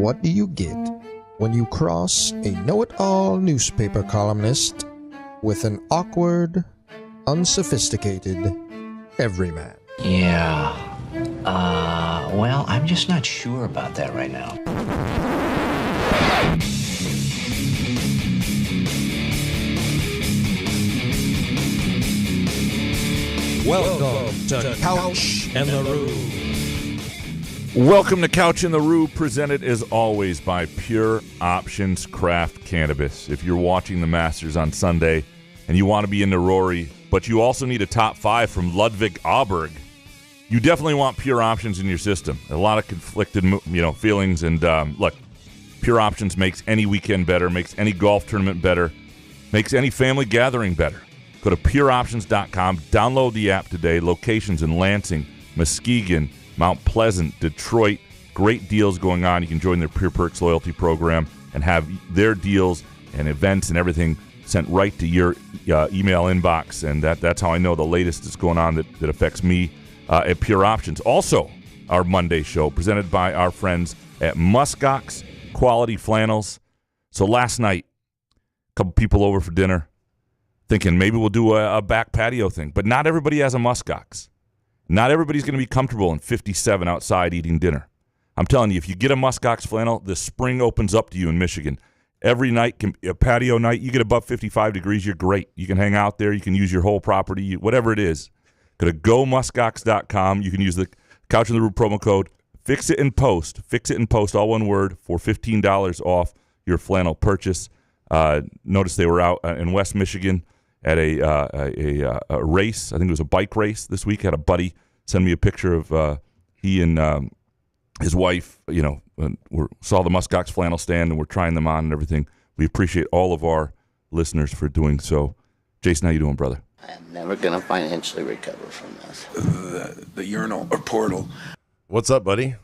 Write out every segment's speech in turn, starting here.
What do you get when you cross a know-it-all newspaper columnist with an awkward, unsophisticated everyman? Yeah. Well, I'm just not sure about that right now. Welcome to Couch and the Roo. Welcome to Couch in the Roo, presented as always by Pure Options Craft Cannabis. If you're watching the Masters on Sunday and you want to be into Rory, but you also need a top five from Ludwig Åberg, you definitely want Pure Options in your system. A lot of conflicted, feelings, and look, Pure Options makes any weekend better, makes any golf tournament better, makes any family gathering better. Go to pureoptions.com, download the app today. Locations in Lansing, Muskegon, Mount Pleasant, Detroit. Great deals going on. You can join their Pure Perks loyalty program and have their deals and events and everything sent right to your email inbox. And that's how I know the latest is going on that affects me at Pure Options. Also, our Monday show presented by our friends at Muskox Quality Flannels. So last night, a couple people over for dinner thinking maybe we'll do a back patio thing. But not everybody has a Muskox. Not everybody's going to be comfortable in 57 outside eating dinner. I'm telling you, if you get a Muskox flannel, the spring opens up to you in Michigan. Every night, a patio night, you get above 55 degrees, you're great. You can hang out there. You can use your whole property, whatever it is. Go to gomuskox.com. You can use the Couch in the Roo promo code. Fix it in post, all one word, for $15 off your flannel purchase. Notice they were out in West Michigan at a race. I think it was a bike race this week. Had a buddy send me a picture of he and his wife, saw the Muskox flannel stand, and we're trying them on and everything. We appreciate all of our listeners for doing so. Jason, how you doing, brother? I'm never going to financially recover from this. The urinal or portal. What's up, buddy?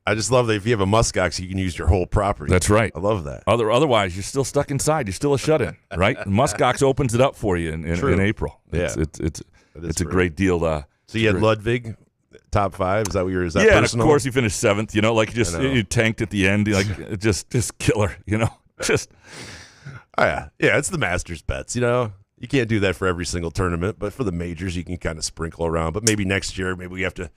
I just love that if you have a Muskox, you can use your whole property. That's right. I love that. Otherwise, you're still stuck inside. You're still a shut-in, right? Muskox opens it up for you in April. It's a great deal. So you had Ludwig, top five. Is that what is that yeah, personal? And of course you finished seventh. You tanked at the end. Just killer. Just. Oh yeah, it's the Masters bets. You can't do that for every single tournament, but for the majors, you can kind of sprinkle around. But maybe next year, maybe we have to,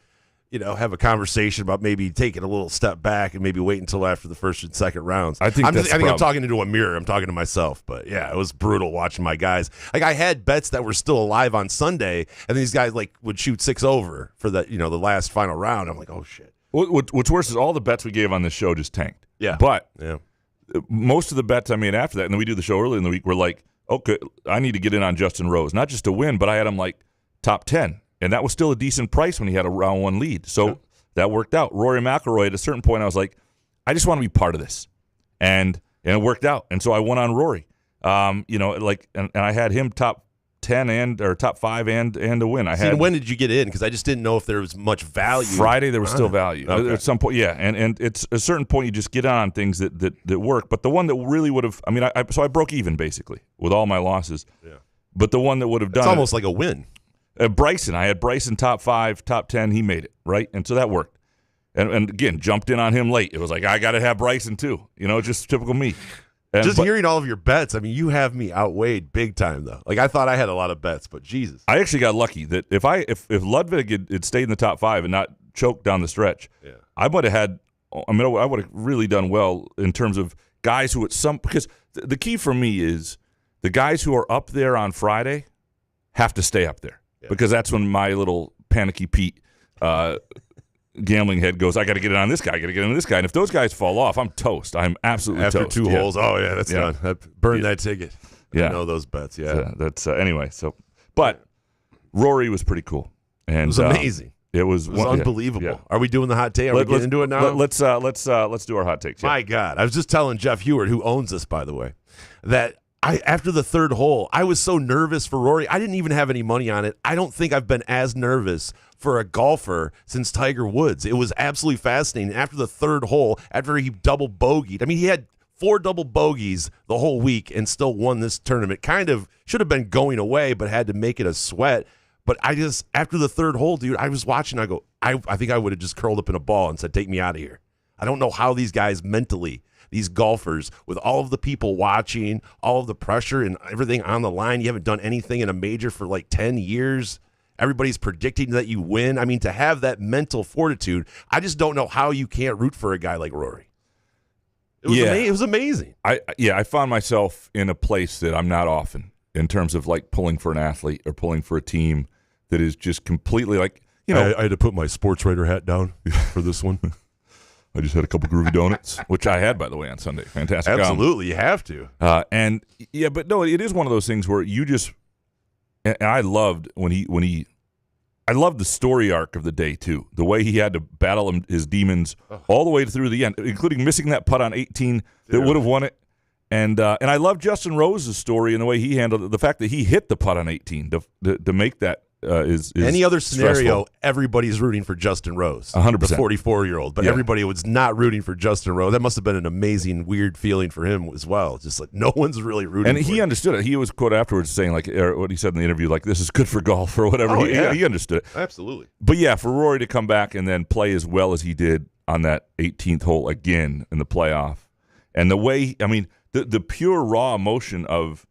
have a conversation about maybe taking a little step back and maybe wait until after the first and second rounds. I think I'm talking into a mirror. I'm talking to myself. But yeah, it was brutal watching my guys. Like I had bets that were still alive on Sunday, and these guys would shoot 6 over for the the last final round. I'm like, oh shit. What's worse is all the bets we gave on this show just tanked. Yeah, but most of the bets I made after that, and then we do the show early in the week, were like, okay, I need to get in on Justin Rose, not just to win, but I had him top 10. And that was still a decent price when he had a round one lead. So that worked out. Rory McIlroy, at a certain point, I was like, I just want to be part of this. And it worked out. And so I won on Rory. And I had him top 10 or top 5 and a win. When did you get in? Because I just didn't know if there was much value. Friday, there was still value. Okay. At some point, yeah. And it's a certain point you just get on things that work. But the one that really would have, so I broke even basically with all my losses. Yeah. But the one that would have done it's almost like a win. Bryson, I had Bryson top 5, top 10. He made it, right? And so that worked. And again, jumped in on him late. It was like, I got to have Bryson too. Just typical me. Hearing all of your bets, you have me outweighed big time, though. I thought I had a lot of bets, but Jesus. I actually got lucky that if Ludwig had stayed in the top 5 and not choked down the stretch, I would have had, I would have really done well in terms of guys who because the key for me is the guys who are up there on Friday have to stay up there. Because that's when my little panicky Pete gambling head goes, I got to get it on this guy, I got to get it on this guy. And if those guys fall off, I'm toast. I'm absolutely toast. After 2 holes, that's done. Burn that ticket. Yeah. I know those bets, that's anyway. So, but Rory was pretty cool. And it was amazing. It was unbelievable. Yeah. Are we doing the hot take? Are we getting into it now? Let's do our hot takes. Yeah. My God. I was just telling Jeff Heward, who owns us, by the way, that after the third hole, I was so nervous for Rory. I didn't even have any money on it. I don't think I've been as nervous for a golfer since Tiger Woods. It was absolutely fascinating. After the third hole, after he double bogeyed, he had 4 double bogeys the whole week and still won this tournament. Kind of should have been going away, but had to make it a sweat. But after the third hole, dude, I was watching. I go, I think I would have just curled up in a ball and said, take me out of here. I don't know how these guys mentally, these golfers, with all of the people watching, all of the pressure and everything on the line, you haven't done anything in a major for like 10 years. Everybody's predicting that you win. I mean, to have that mental fortitude, I just don't know how you can't root for a guy like Rory. It was amazing. I found myself in a place that I'm not often in terms of like pulling for an athlete or pulling for a team that is just completely like, you know. I had to put my sports writer hat down for this one. I just had a couple groovy donuts, which I had, by the way, on Sunday. Fantastic. Absolutely, you have to. But no, it is one of those things where you just, and I loved I loved the story arc of the day too. The way he had to battle his demons all the way through the end, including missing that putt on 18 that would have won it. And I love Justin Rose's story and the way he handled it. The fact that he hit the putt on 18 to make that is any other scenario. stressful. Everybody's rooting for Justin Rose, 100%. the 44-year-old, but everybody was not rooting for Justin Rose. That must have been an amazing, weird feeling for him as well. Just like no one's really rooting. And for he him. understood it. He was quoted afterwards saying like, or what he said in the interview, like this is good for golf or whatever. Oh, He understood it. Absolutely. But yeah, for Rory to come back and then play as well as he did on that 18th hole again in the playoff, and the way, I mean, the pure raw emotion of,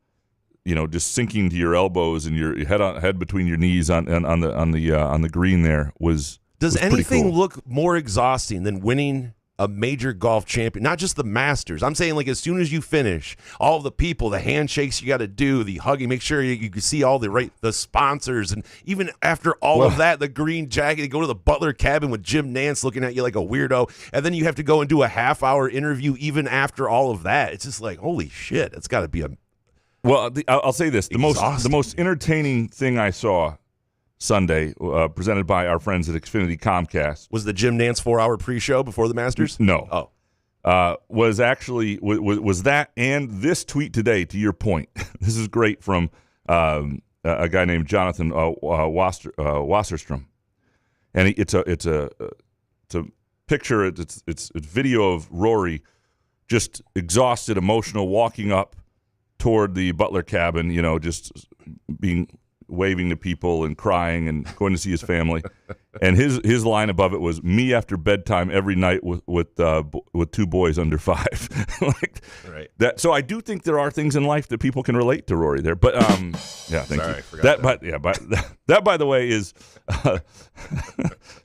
you know, just sinking to your elbows and your head between your knees on the green there was. Does was pretty anything cool. look more exhausting than winning a major golf champion? Not just the Masters. I'm saying, like, as soon as you finish, all the people, the handshakes you got to do, the hugging, make sure you can see all the sponsors, and even after all of that, the green jacket, you go to the Butler cabin with Jim Nance looking at you like a weirdo, and then you have to go and do a half-hour interview even after all of that. It's just like, holy shit, it's got to be a. Well, I'll say this: the Exhausting. most entertaining thing I saw Sunday, presented by our friends at Xfinity Comcast, Was the Jim Nance 4-hour pre-show before the Masters? No. Oh. Was actually was that and this tweet today. To your point, this is great from a guy named Jonathan Wasserstrom, and it's a picture. It's video of Rory just exhausted, emotional, walking up toward the Butler cabin, you know, just waving to people and crying and going to see his family. And his line above it was, "Me after bedtime every night with two boys under 5." Like Right. that. So I do think there are things in life that people can relate to Rory there. But yeah, thank Sorry, I you. forgot That by the way is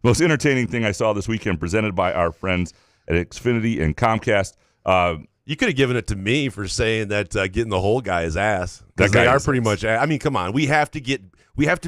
most entertaining thing I saw this weekend, presented by our friends at Xfinity and Comcast. You could have given it to me for saying that getting the whole guy is ass. That Because guy they are is pretty ass. much. I mean, come on. We have to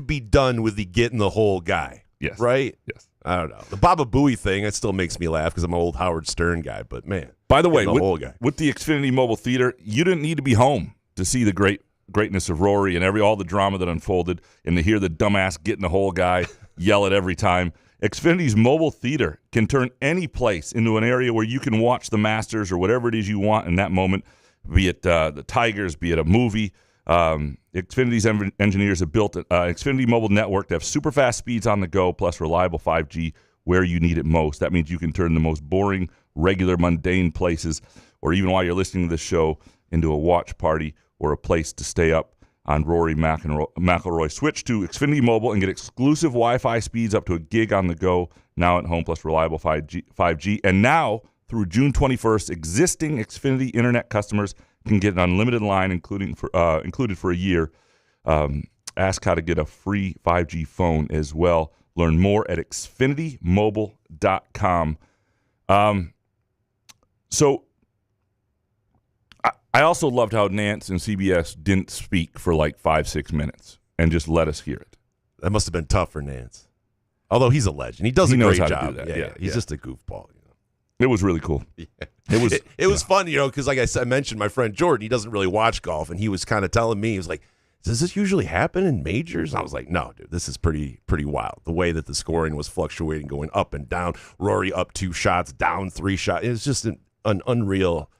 be done with the getting the whole guy. Yes. Right? Yes. I don't know. The Baba Booey thing, it still makes me laugh because I'm an old Howard Stern guy. But man, By the way, getting the whole guy. with the Xfinity Mobile Theater, you didn't need to be home to see the greatness of Rory and all the drama that unfolded, and to hear the dumbass getting the whole guy yell it every time. Xfinity's Mobile Theater can turn any place into an area where you can watch the Masters or whatever it is you want in that moment, be it the Tigers, be it a movie. Xfinity's engineers have built an Xfinity mobile network to have super fast speeds on the go, plus reliable 5G where you need it most. That means you can turn the most boring, regular, mundane places, or even while you're listening to this show, into a watch party or a place to stay up on Rory McIlroy. Switch to Xfinity Mobile and get exclusive Wi-Fi speeds up to a gig on the go, now at home, plus reliable 5G. And now, through June 21st, existing Xfinity Internet customers can get an unlimited line, included for a year. Ask how to get a free 5G phone as well. Learn more at xfinitymobile.com. So I also loved how Nance and CBS didn't speak for like 5-6 minutes and just let us hear it. That must have been tough for Nance. Although he's a legend. He does a knows great how to job. do that. Yeah, he's just a goofball. It was really cool. Yeah. It was fun, because like I mentioned, my friend Jordan, he doesn't really watch golf, and he was kind of telling me, he was like, does this usually happen in majors? And I was like, no, dude, this is pretty wild. The way that the scoring was fluctuating, going up and down. Rory up 2 shots, down 3 shots. It was just an unreal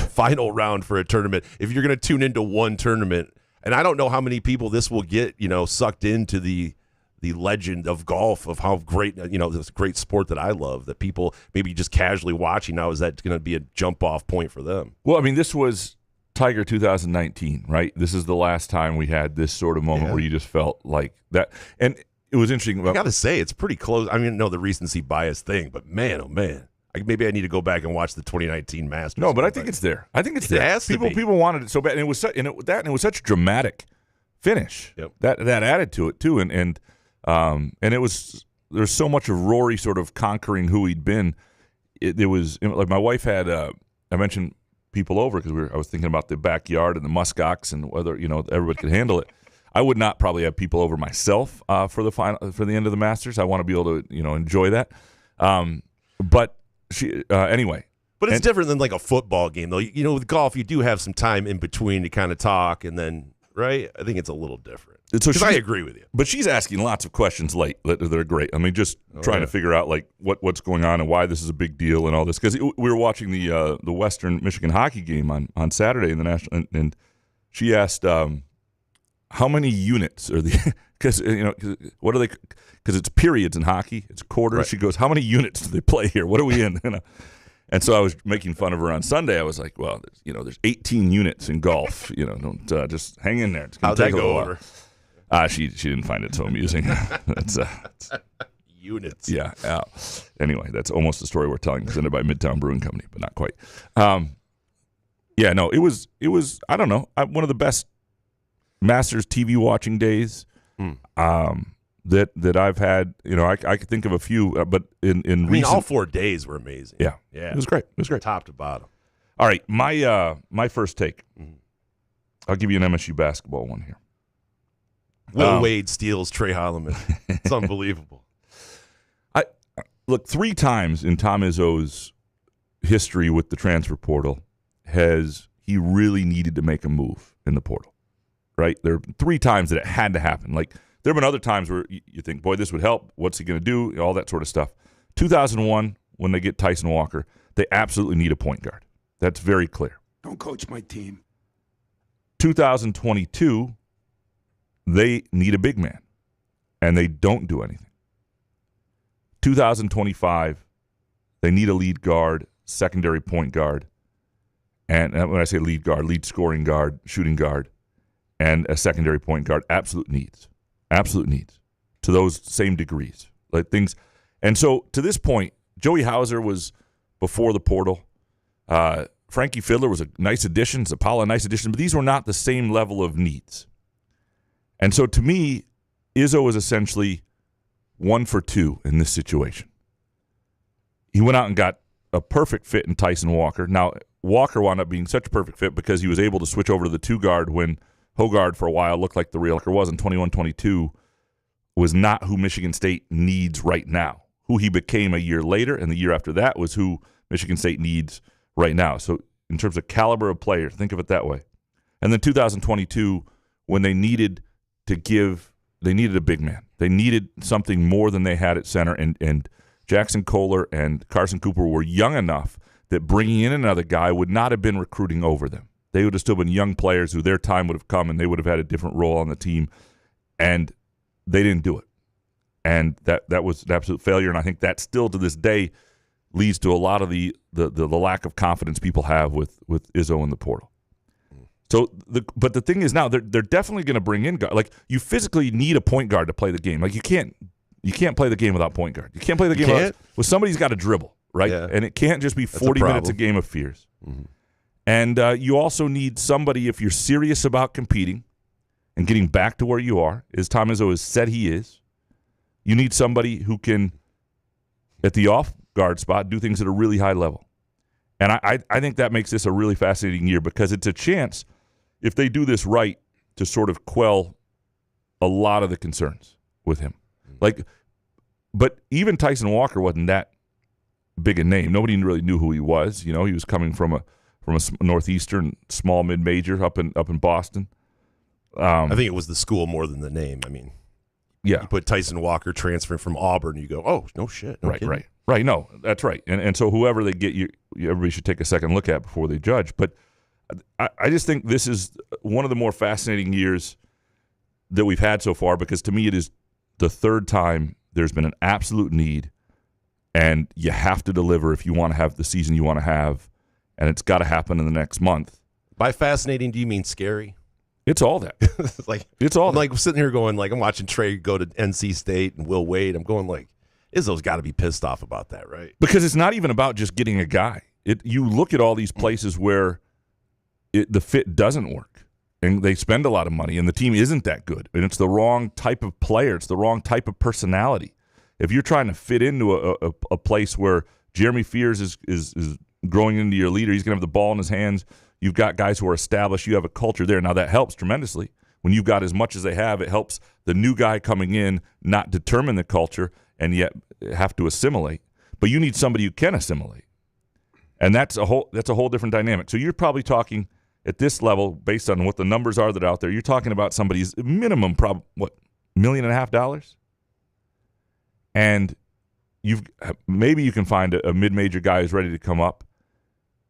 final round for a tournament. If you're going to tune into one tournament, and I don't know how many people this will get, sucked into the legend of golf, of how great, this great sport that I love, that people maybe just casually watching now, is that going to be a jump off point for them? Well, I mean, this was Tiger 2019, right? This is the last time we had this sort of moment where you just felt like that. And it was interesting. I got to say, it's pretty close. I mean, no, the recency bias thing, but man, oh man, Maybe I need to go back and watch the 2019 Masters. No, but I think it's there. I think it's there. It has to be. People wanted it so bad, and it was it was such a dramatic finish. Yep. That added to it too, and it was there's so much of Rory sort of conquering who he'd been. It was like my wife had. I mentioned people over because I was thinking about the backyard and the muskox and whether everybody could handle it. I would not probably have people over myself for the end of the Masters. I want to be able to enjoy that. But she anyway. But it's different than like a football game, though. With golf, you do have some time in between to kind of talk, and then right. I think it's a little different. Because I agree with you. But she's asking lots of questions late that are great. I mean, just trying to figure out like what's going on and why this is a big deal and all this. Because we were watching the Western Michigan hockey game on Saturday in the national, and she asked how many units are the because what are they? Because it's periods in hockey, it's quarters. Right. She goes, how many units do they play here? What are we in? And so I was making fun of her on Sunday. I was like, well, there's 18 units in golf. Don't just hang in there. It's How'd that go over? She didn't find it so amusing. It's units. Yeah. Anyway, that's almost the story we're telling, presented by Midtown Brewing Company, but not quite. It was. I don't know. One of the best Masters TV watching days that I've had. I could think of a few, but in recent, all 4 days were amazing. Yeah. It was great. Top to bottom. All right, my first take. I'll give you an MSU basketball one here. Will Wade steals Trey Holloman. It's unbelievable. Look, 3 times in Tom Izzo's history with the transfer portal has he really needed to make a move in the portal, right? There are 3 times that it had to happen. Like, there have been other times where you think, boy, this would help. What's he going to do? All that sort of stuff. 2001, when they get Tyson Walker, they absolutely need a point guard. That's very clear. Don't coach my team. 2022, they need a big man, and they don't do anything. 2025, they need a lead guard, secondary point guard, and when I say lead guard, lead scoring guard, shooting guard, and a secondary point guard. Absolute needs to those same degrees. Like things, and so to this point, Joey Hauser was before the portal. Frankie Fiddler was a nice addition, Zapala a nice addition, but these were not the same level of needs. And so to me, Izzo is essentially 1 for 2 in this situation. He went out and got a perfect fit in Tyson Walker. Now, Walker wound up being such a perfect fit because he was able to switch over to the 2-guard when Hogard for a while looked like the real Walker was in 21-22, was not who Michigan State needs right now. Who he became a year later and the year after that was who Michigan State needs right now. So in terms of caliber of player, think of it that way. And then 2022, when they needed a big man. They needed something more than they had at center, and Jackson Kohler and Carson Cooper were young enough that bringing in another guy would not have been recruiting over them. They would have still been young players who their time would have come and they would have had a different role on the team, and they didn't do it. And that was an absolute failure, and I think that still to this day leads to a lot of the lack of confidence people have with Izzo in the portal. So, but the thing is now they're definitely going to bring in guard. Like, you physically need a point guard to play the game. Like, you can't play the game without point guard. You can't play the game without somebody's got to dribble, right? Yeah. And it can't just be 40 minutes a game of fears. Mm-hmm. And you also need somebody, if you're serious about competing and getting back to where you are, as Tom Izzo has said he is, you need somebody who can, at the off guard spot, do things at a really high level. And I think that makes this a really fascinating year because it's a chance, if they do this right, to sort of quell a lot of the concerns with him. But even Tyson Walker wasn't that big a name. Nobody really knew who he was. He was coming from a Northeastern small mid-major up in Boston. I think it was the school more than the name. I mean, yeah, you put Tyson Walker transferring from Auburn, you go, oh, no shit. No kidding. Right. No, that's right. And so whoever they get, everybody should take a second look at before they judge. But I just think this is one of the more fascinating years that we've had so far, because to me it is the 3rd time there's been an absolute need, and you have to deliver if you want to have the season you want to have, and it's got to happen in the next month. By fascinating, do you mean scary? It's all that. I'm like sitting here going, like, I'm watching Trey go to NC State and Will Wade. I'm going like, Izzo's got to be pissed off about that, right? Because it's not even about just getting a guy. You look at all these places where the fit doesn't work, and they spend a lot of money, and the team isn't that good, and it's the wrong type of player. It's the wrong type of personality. If you're trying to fit into a place where Jeremy Fears is growing into your leader, he's going to have the ball in his hands. You've got guys who are established. You have a culture there. Now, that helps tremendously. When you've got as much as they have, it helps the new guy coming in not determine the culture and yet have to assimilate. But you need somebody who can assimilate. And that's a whole different dynamic. So you're probably talking at this level, based on what the numbers are that are out there, you're talking about somebody's minimum, $1.5 million? And maybe you can find a mid-major guy who's ready to come up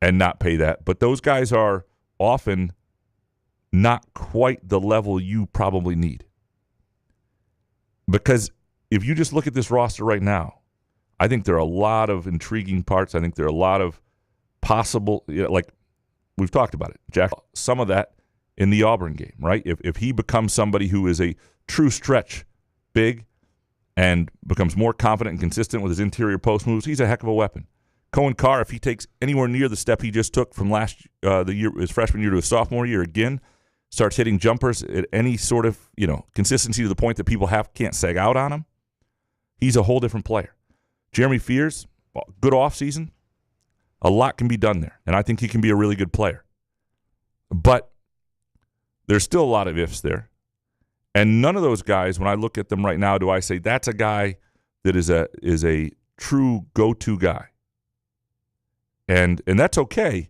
and not pay that. But those guys are often not quite the level you probably need. Because if you just look at this roster right now, I think there are a lot of intriguing parts. I think there are a lot of possible, like we've talked about it, Jack, some of that in the Auburn game, right? If he becomes somebody who is a true stretch big and becomes more confident and consistent with his interior post moves, he's a heck of a weapon. Cohen Carr, if he takes anywhere near the step he just took from his freshman year to his sophomore year again, starts hitting jumpers at any sort of consistency to the point that people can't sag out on him, he's a whole different player. Jeremy Fears, good offseason, a lot can be done there, and I think he can be a really good player. But there's still a lot of ifs there, and none of those guys, when I look at them right now, do I say that's a guy that is a true go-to guy. And that's okay.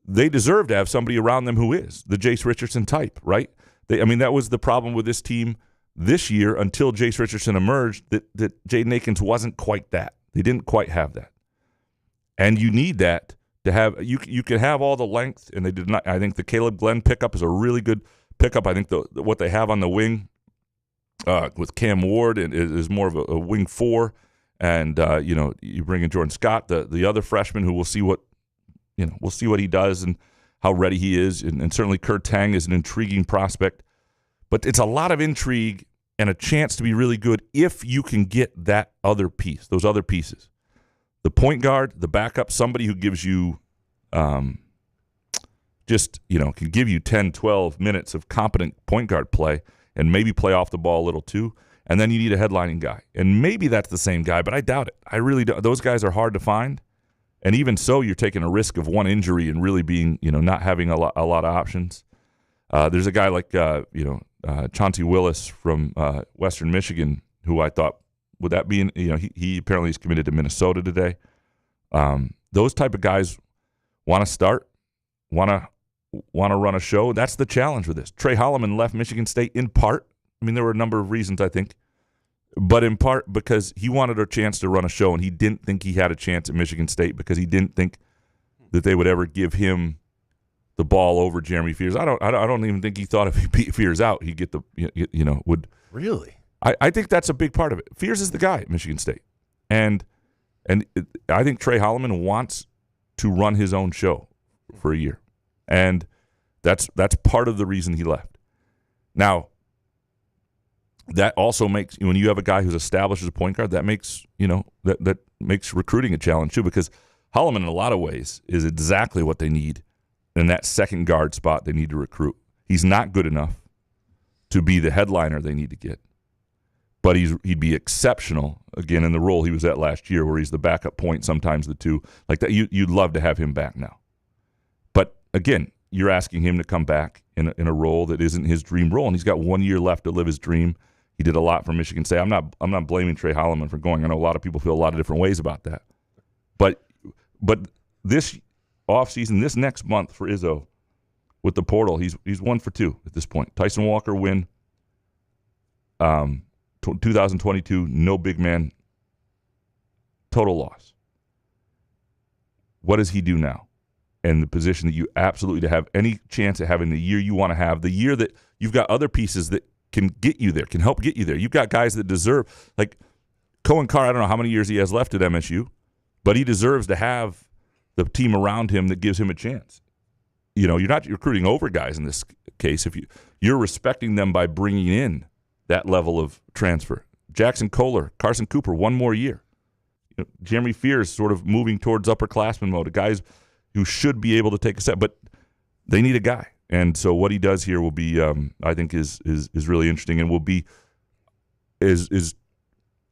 They deserve to have somebody around them who is the Jace Richardson type, right? That was the problem with this team this year until Jace Richardson emerged, that Jaden Akins wasn't quite that. They didn't quite have that. And you need that to have. You can have all the length, and they did not. I think the Caleb Glenn pickup is a really good pickup. I think what they have on the wing with Cam Ward is more of a wing four. And you bring in Jordan Scott, the other freshman, who we'll see what he does and how ready he is, and certainly Kurt Tang is an intriguing prospect. But it's a lot of intrigue and a chance to be really good if you can get that other piece, those other pieces, the point guard, the backup, somebody who gives you, can give you 10, 12 minutes of competent point guard play and maybe play off the ball a little too. And then you need a headlining guy. And maybe that's the same guy, but I doubt it. I really do. Those guys are hard to find. And even so, you're taking a risk of one injury and really being, not having a lot of options. There's a guy like, Chauncey Willis from Western Michigan, who I thought, would that be, he apparently is committed to Minnesota today. Those type of guys want to start, want to run a show. That's the challenge with this. Trey Holloman left Michigan State in part. There were a number of reasons, I think, but in part because he wanted a chance to run a show, and he didn't think he had a chance at Michigan State because he didn't think that they would ever give him the ball over Jeremy Fears. I don't even think he thought if he beat Fears out, he'd get would. Really? I think that's a big part of it. Fears is the guy at Michigan State, and I think Trey Holloman wants to run his own show for a year, and that's part of the reason he left. Now, that also makes, when you have a guy who's established as a point guard, that makes that makes recruiting a challenge too, because Holloman in a lot of ways is exactly what they need in that second guard spot. They need to recruit. He's not good enough to be the headliner they need to get, but he'd be exceptional again in the role he was at last year, where he's the backup point, sometimes the two, like that. You'd love to have him back now, but again, you're asking him to come back in a role that isn't his dream role, and he's got 1 year left to live his dream. He did a lot for Michigan State. I'm not blaming Trey Holloman for going. I know a lot of people feel a lot of different ways about that. But this offseason, this next month for Izzo with the portal, he's 1 for 2 at this point. Tyson Walker win. 2022, no big man. Total loss. What does he do now? And the position that you absolutely to have any chance of having the year you want to have, the year that you've got other pieces that can get you there, can help get you there. You've got guys that deserve, like Cohen Carr, I don't know how many years he has left at MSU, but he deserves to have the team around him that gives him a chance. You're not recruiting over guys in this case. If you're respecting them by bringing in that level of transfer. Jackson Kohler, Carson Cooper, 1 more year. Jeremy Fears sort of moving towards upperclassman mode, guys who should be able to take a step, but they need a guy. And so what he does here will be, I think, is really interesting, and will be is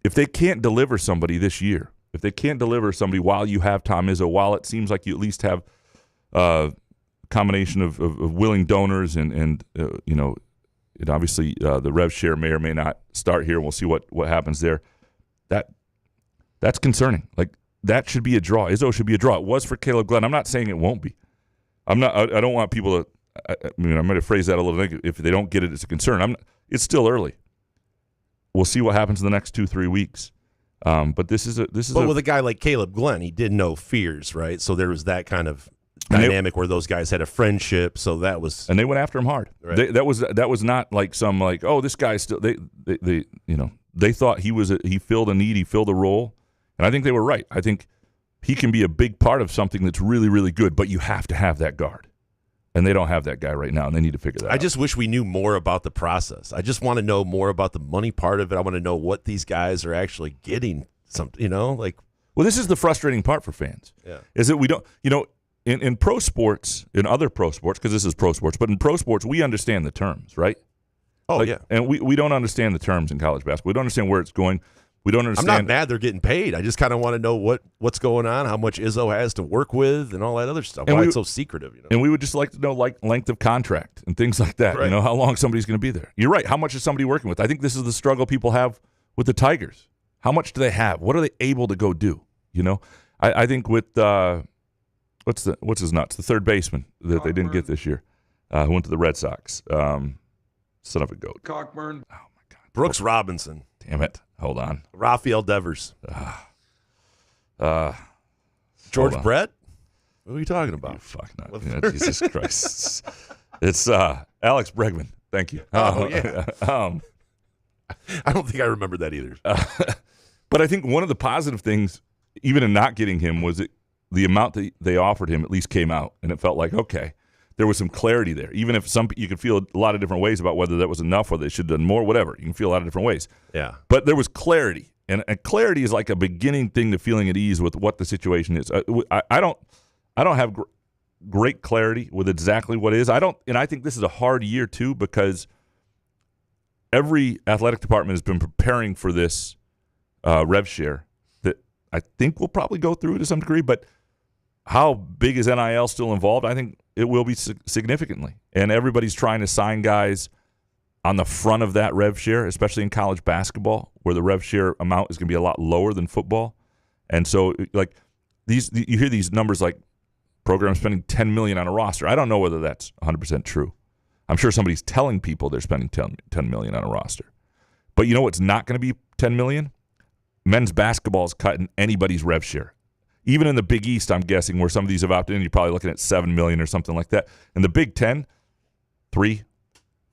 if they can't deliver somebody this year, if they can't deliver somebody while you have Tom Izzo, while it seems like you at least have a combination of willing donors and obviously the rev share may or may not start here. We'll see what happens there. That's concerning. Like, that should be a draw. Izzo should be a draw. It was for Caleb Glenn. I'm not saying it won't be. I don't want people to. I might have phrased that a little negative. If they don't get it, it's a concern. It's still early. We'll see what happens in the next 2-3 weeks. But this is. But with a guy like Caleb Glenn, he did know Fears, right? So there was that kind of dynamic where those guys had a friendship. So that was, and they went after him hard. Right. That was not like some this guy's still. They thought he filled a need, he filled a role, and I think they were right. I think he can be a big part of something that's really, really good, but you have to have that guard. And they don't have that guy right now, and they need to figure that out. I just wish we knew more about the process. I just want to know more about the money part of it. I want to know what these guys are actually getting. Well, this is the frustrating part for fans. Yeah. Is that we don't, in pro sports, in other pro sports, because this is pro sports, but in pro sports, we understand the terms, right? Oh, yeah. And we don't understand the terms in college basketball. We don't understand where it's going. We don't understand. I'm not mad they're getting paid. I just kind of want to know what's going on, how much Izzo has to work with, and all that other stuff. Why it's so secretive, And we would just like to know length of contract and things like that. Right. How long somebody's going to be there. You're right. How much is somebody working with? I think this is the struggle people have with the Tigers. How much do they have? What are they able to go do? I think with what's his nuts? The third baseman that they didn't get this year, who went to the Red Sox. Son of a goat. Cockburn. Oh my God. Brooks Robinson. Damn it. Hold on. Rafael Devers. George Brett? What are you talking about? You fuck not. Jesus Christ. It's Alex Bregman. Thank you. Oh, yeah. I don't think I remember that either. But I think one of the positive things, even in not getting him, was the amount that they offered him at least came out, and it felt like, okay, there was some clarity there. Even if you could feel a lot of different ways about whether that was enough, whether they should have done more, whatever. You can feel a lot of different ways. Yeah. But there was clarity, and clarity is like a beginning thing to feeling at ease with what the situation is. I don't have great clarity with exactly what it is. And I think this is a hard year too, because every athletic department has been preparing for this rev share that I think will probably go through to some degree. But how big is NIL still involved? I think it will be significantly. And everybody's trying to sign guys on the front of that rev share, especially in college basketball, where the rev share amount is going to be a lot lower than football. And so, like, you hear these numbers like programs spending $10 million on a roster. I don't know whether that's 100% true. I'm sure somebody's telling people they're spending $10 million on a roster. But you know what's not going to be $10 million? Men's basketball is cutting anybody's rev share. Even in the Big East, I'm guessing, where some of these have opted in, you're probably looking at $7 million or something like that. In the Big Ten, 3,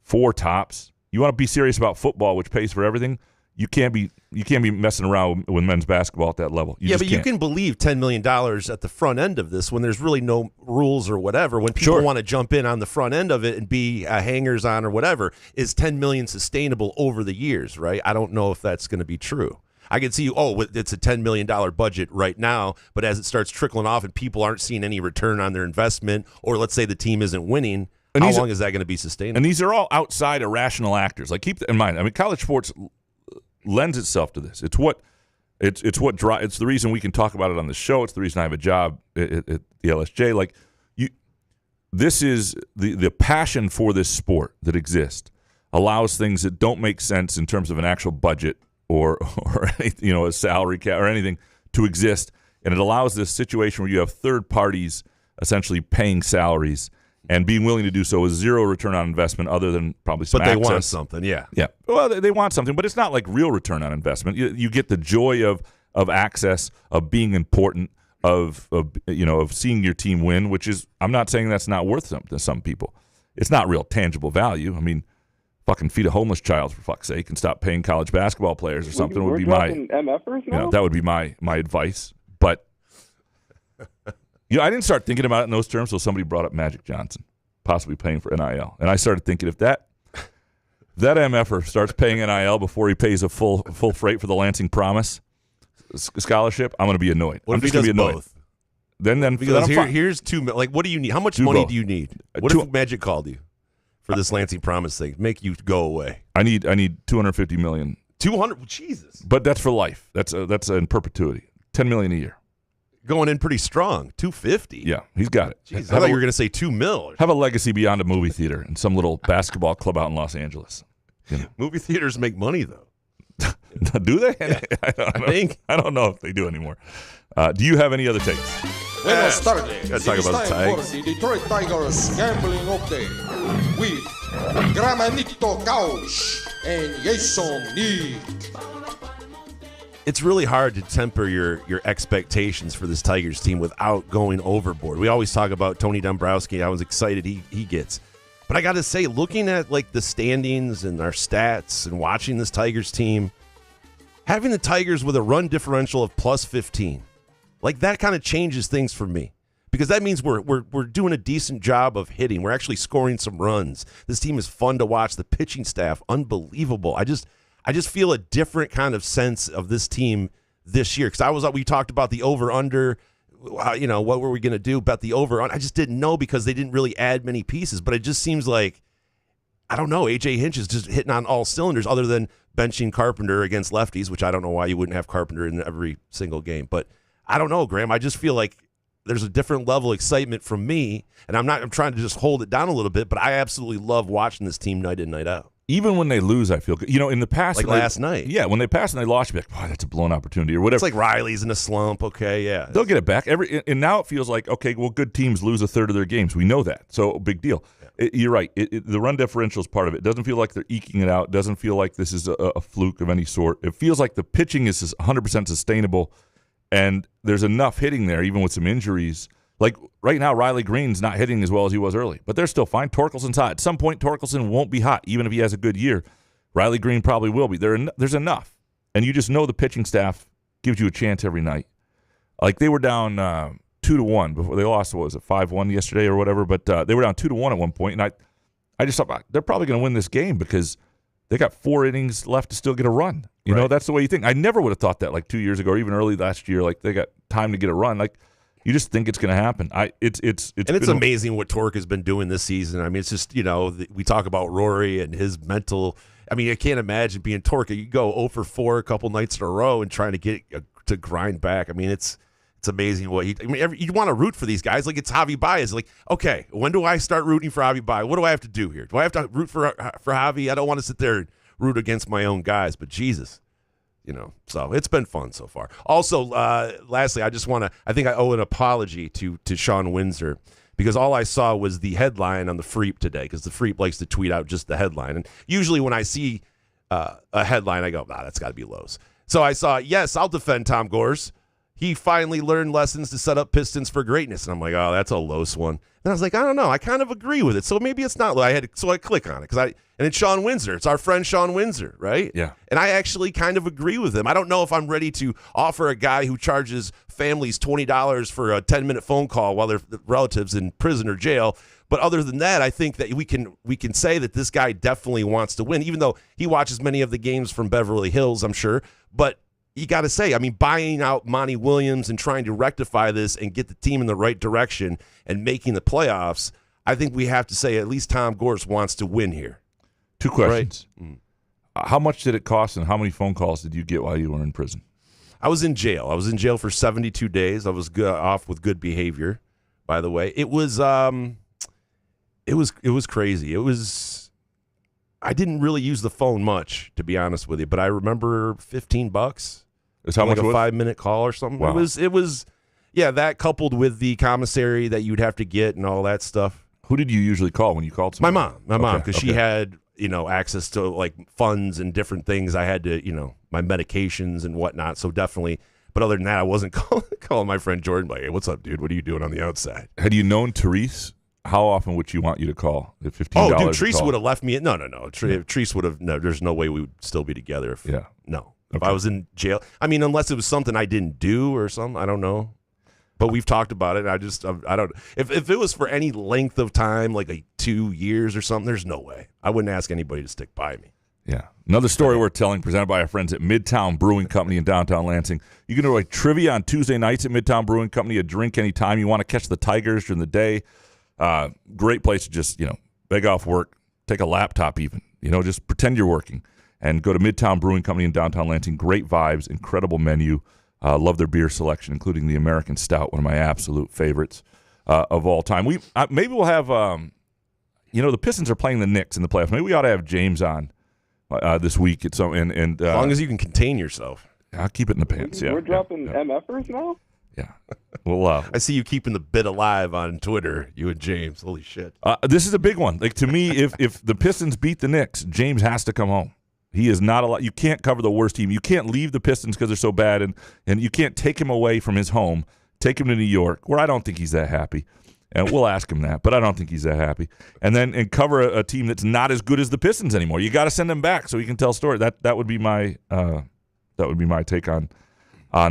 4 tops. You want to be serious about football, which pays for everything. You can't be messing around with men's basketball at that level. But you can believe $10 million at the front end of this when there's really no rules or whatever. When people want to jump in on the front end of it and be hangers on or whatever, is $10 million sustainable over the years, right? I don't know if that's going to be true. I can see it's a $10 million budget right now, but as it starts trickling off and people aren't seeing any return on their investment, or let's say the team isn't winning, how long is that going to be sustainable? And these are all outside irrational actors. Like, keep in mind, I mean, college sports lends itself to this. It's the reason we can talk about it on the show. It's the reason I have a job at the LSJ. Like, this is the passion for this sport that exists allows things that don't make sense in terms of an actual budget or a salary cap or anything to exist, and it allows this situation where you have third parties essentially paying salaries and being willing to do so with zero return on investment, other than probably some access. But they want something, yeah. Yeah. Well, they want something, but it's not like real return on investment. You get the joy of access, of being important, of seeing your team win, which is, I'm not saying that's not worth something to some people. It's not real tangible value. I mean, fucking feed a homeless child, for fuck's sake, and stop paying college basketball players or something would be my MFers now? that would be my advice. But I didn't start thinking about it in those terms until somebody brought up Magic Johnson possibly paying for NIL, and I started thinking, if that MFer starts paying NIL before he pays a full freight for the Lansing Promise, scholarship, I'm going to be annoyed. What I'm if he just going to does be annoyed. both? Then Because I'm fine. here's $2 million. Like, what do you need? How much money do you need? What if Magic called you for this Lansing Promise thing? Make you go away. I need $250 million. 200. Jesus. But that's for life. That's in perpetuity. $10 million a year. Going in pretty strong. 250. Yeah, he's got it. Jeez, I thought you were going to say $2 million. Have a legacy beyond a movie theater in some little basketball club out in Los Angeles. You know. Movie theaters make money though. Do they? Yeah. I don't know if they do anymore. Do you have any other takes? Buenos tardes. Let's talk It is about the time Tigers. for the Detroit Tigers gambling update with Gramanito Couch and Jason Nick. It's really hard to temper your expectations for this Tigers team without going overboard. We always talk about Tony Dombrowski. I was excited he gets. But I got to say, looking at like the standings and our stats and watching this Tigers team, having the Tigers with a run differential of plus 15, like that kind of changes things for me. Because that means we're doing a decent job of hitting. We're actually scoring some runs. This team is fun to watch. The pitching staff, unbelievable. I just feel a different kind of sense of this team this year. Because we talked about the over-under, what were we going to do about the over-under? I just didn't know because they didn't really add many pieces. But it just seems like, I don't know, A.J. Hinch is just hitting on all cylinders other than benching Carpenter against lefties, which I don't know why you wouldn't have Carpenter in every single game. But I don't know, Graham. I just feel like there's a different level of excitement from me, and I'm trying to just hold it down a little bit, but I absolutely love watching this team night in, night out. Even when they lose, I feel good. In the past, Like last night. Yeah, when they pass and they lost, you'd be like, that's a blown opportunity or whatever. It's like Riley's in a slump. Okay, yeah. They'll get it back. And now it feels like, okay, well, good teams lose a third of their games. We know that. So big deal. Yeah. You're right. The run differential is part of it. It doesn't feel like they're eking it out. It doesn't feel like this is a fluke of any sort. It feels like the pitching is 100% sustainable, and there's enough hitting there, even with some injuries. Like right now, Riley Green's not hitting as well as he was early, but they're still fine. Torkelson's hot. At some point, Torkelson won't be hot, even if he has a good year. Riley Green probably will be. There's enough. And you just know the pitching staff gives you a chance every night. Like they were down 2-1 before they lost, 5-1 yesterday or whatever, but they were down 2-1 at one point, and I just thought they're probably going to win this game because they got 4 innings left to still get a run. You know, that's the way you think. I never would have thought that like 2 years ago or even early last year, like they got time to get a run. Like you just think it's going to happen. It's amazing what Torque has been doing this season. I mean, it's just, we talk about Rory and his mental. I mean, I can't imagine being Torque. You go 0 for 4 a couple nights in a row and trying to get to grind back. I mean, it's amazing what you want to root for these guys. Like it's Javi Baez. Like, okay, when do I start rooting for Javi Baez? What do I have to do here? Do I have to root for Javi? I don't want to sit there and root against my own guys, but Jesus. So it's been fun so far. Also, lastly, I think I owe an apology to Sean Windsor because all I saw was the headline on the Freep today because the Freep likes to tweet out just the headline. And usually when I see a headline, I go, that's got to be Lowe's. So I saw, yes, I'll defend Tom Gores. He finally learned lessons to set up Pistons for greatness. And I'm like, that's a Lowe's one. And I was like, I don't know. I kind of agree with it. So maybe it's not. I click on it and it's Sean Windsor. It's our friend Sean Windsor, right? Yeah. And I actually kind of agree with him. I don't know if I'm ready to offer a guy who charges families $20 for a 10-minute phone call while their relatives in prison or jail. But other than that, I think that we can say that this guy definitely wants to win, even though he watches many of the games from Beverly Hills, I'm sure. But you got to say, I mean, buying out Monty Williams and trying to rectify this and get the team in the right direction and making the playoffs, I think we have to say at least Tom Gores wants to win here. 2 questions. Right? How much did it cost and how many phone calls did you get while you were in prison? I was in jail. I was in jail for 72 days. I was off with good behavior, by the way. It was crazy. I didn't really use the phone much, to be honest with you, but I remember $15. Is how much a was? 5-minute call or something. Wow. It was that coupled with the commissary that you'd have to get and all that stuff. Who did you usually call when you called somebody? My mom, because she had access to like funds and different things. I had to my medications and whatnot. So definitely. But other than that, I wasn't calling my friend Jordan like, hey, what's up, dude? What are you doing on the outside? Had you known Therese? How often would she want you to call? If $15. Oh, dude, Therese would have left me. No. Therese would have. No, there's no way we would still be together. If I was in jail. I mean, unless it was something I didn't do or something. I don't know. But we've talked about it. And I don't. If it was for any length of time, like 2 years or something, there's no way. I wouldn't ask anybody to stick by me. Yeah. Another story worth telling, presented by our friends at Midtown Brewing Company in downtown Lansing. You can enjoy trivia on Tuesday nights at Midtown Brewing Company, a drink anytime you want to catch the Tigers during the day. Great place to just, beg off work, take a laptop even, just pretend you're working, and go to Midtown Brewing Company in downtown Lansing. Great vibes, incredible menu. Love their beer selection, including the American Stout, one of my absolute favorites of all time. Maybe we'll have, the Pistons are playing the Knicks in the playoffs. Maybe we ought to have James on this week. As long as you can contain yourself. I'll keep it in the pants. Yeah, we're dropping MFers now. Yeah. Well, I see you keeping the bit alive on Twitter, you and James. Holy shit. This is a big one. Like, to me, if the Pistons beat the Knicks, James has to come home. He is not allowed. You can't cover the worst team. You can't leave the Pistons because they're so bad, and you can't take him away from his home, take him to New York, where I don't think he's that happy. And we'll ask him that, but I don't think he's that happy. And cover a team that's not as good as the Pistons anymore. You got to send him back so he can tell stories. That would be my take on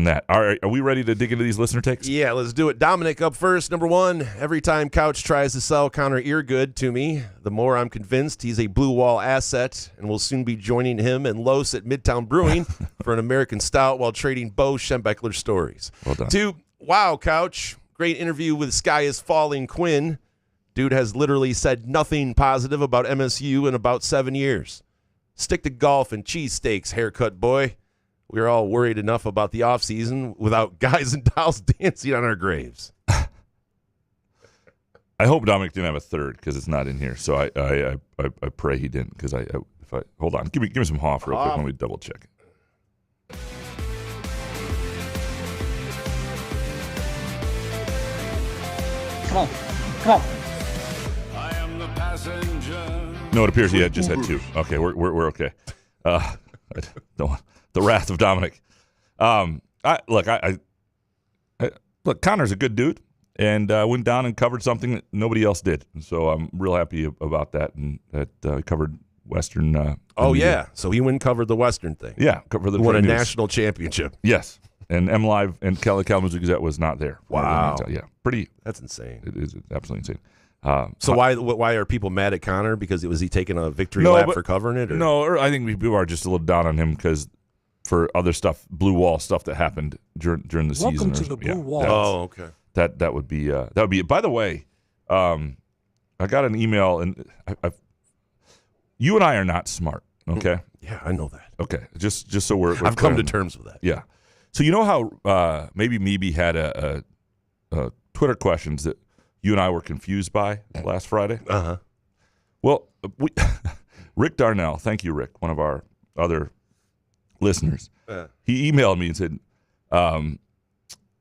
that. All right, are we ready to dig into these listener takes? Yeah, let's do it. Dominic up first. Number one, every time Couch tries to sell Connor Eargood to me, the more I'm convinced he's a blue wall asset and will soon be joining him and Los at Midtown Brewing for an American Stout while trading Bo Schembechler stories. Well done. 2, wow, Couch. Great interview with Sky is Falling Quinn. Dude has literally said nothing positive about MSU in about 7 years. Stick to golf and cheesesteaks, haircut boy. We are all worried enough about the offseason without guys and dolls dancing on our graves. I hope Dominic didn't have a third because it's not in here. So I pray he didn't, because if I hold on, give me some Hoff real quick. Let me double check. Come on. I am the passenger. No, it appears he just had 2. Okay, we're okay. The wrath of Dominic. Look, Connor's a good dude, and went down and covered something that nobody else did. So I'm real happy about that, and that covered Western. So he went and covered the Western thing. Yeah, covered the won a news. national championship. Yes, and MLive and Kalamazoo Gazette was not there. Wow. Yeah, pretty. That's insane. It is absolutely insane. So why are people mad at Connor? Because was he taking a victory lap for covering it? Or? No, I think people are just a little down on him because for other stuff, blue wall stuff that happened during the season. Welcome to the blue wall. Oh, okay. That would be it. By the way, I got an email, and you and I are not smart. Okay. Yeah, I know that. Okay, just so we're I've come to terms with that. Yeah. So you know how maybe Meebe had a Twitter questions that you and I were confused by last Friday? Uh-huh. Well, Rick Darnell, thank you, Rick, one of our other listeners, he emailed me and said,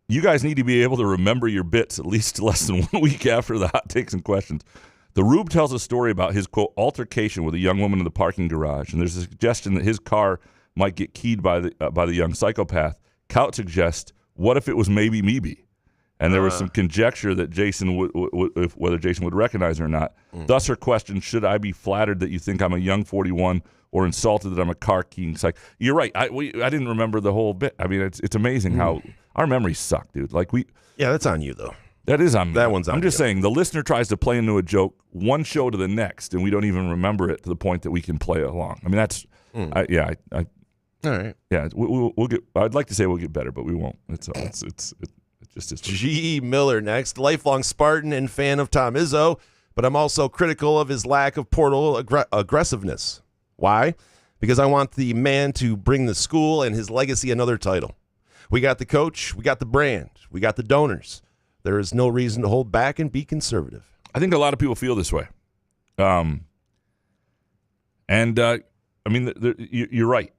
you guys need to be able to remember your bits at least less than 1 week after the hot takes and questions. The Rube tells a story about his, quote, altercation with a young woman in the parking garage, and there's a suggestion that his car might get keyed by the young psychopath. Couch suggests, what if it was maybe Meebe? And there was some conjecture that Jason whether Jason would recognize her or not. Thus her question, should I be flattered that you think I'm a young 41 or insulted that I'm a car keying psych? You're right. I didn't remember the whole bit. I mean, it's amazing how our memories suck, dude. Yeah, that's on you, though. That is on me. That one's on I'm just you. saying, the listener tries to play into a joke one show to the next, and we don't even remember it to the point that we can play along. I mean, that's, all right. Yeah, we'll get. I'd like to say we'll get better, but we won't. It just is. G.E. Miller next, lifelong Spartan and fan of Tom Izzo, but I'm also critical of his lack of portal aggressiveness. Why? Because I want the man to bring the school and his legacy another title. We got the coach, we got the brand, we got the donors. There is no reason to hold back and be conservative. I think a lot of people feel this way. You're right.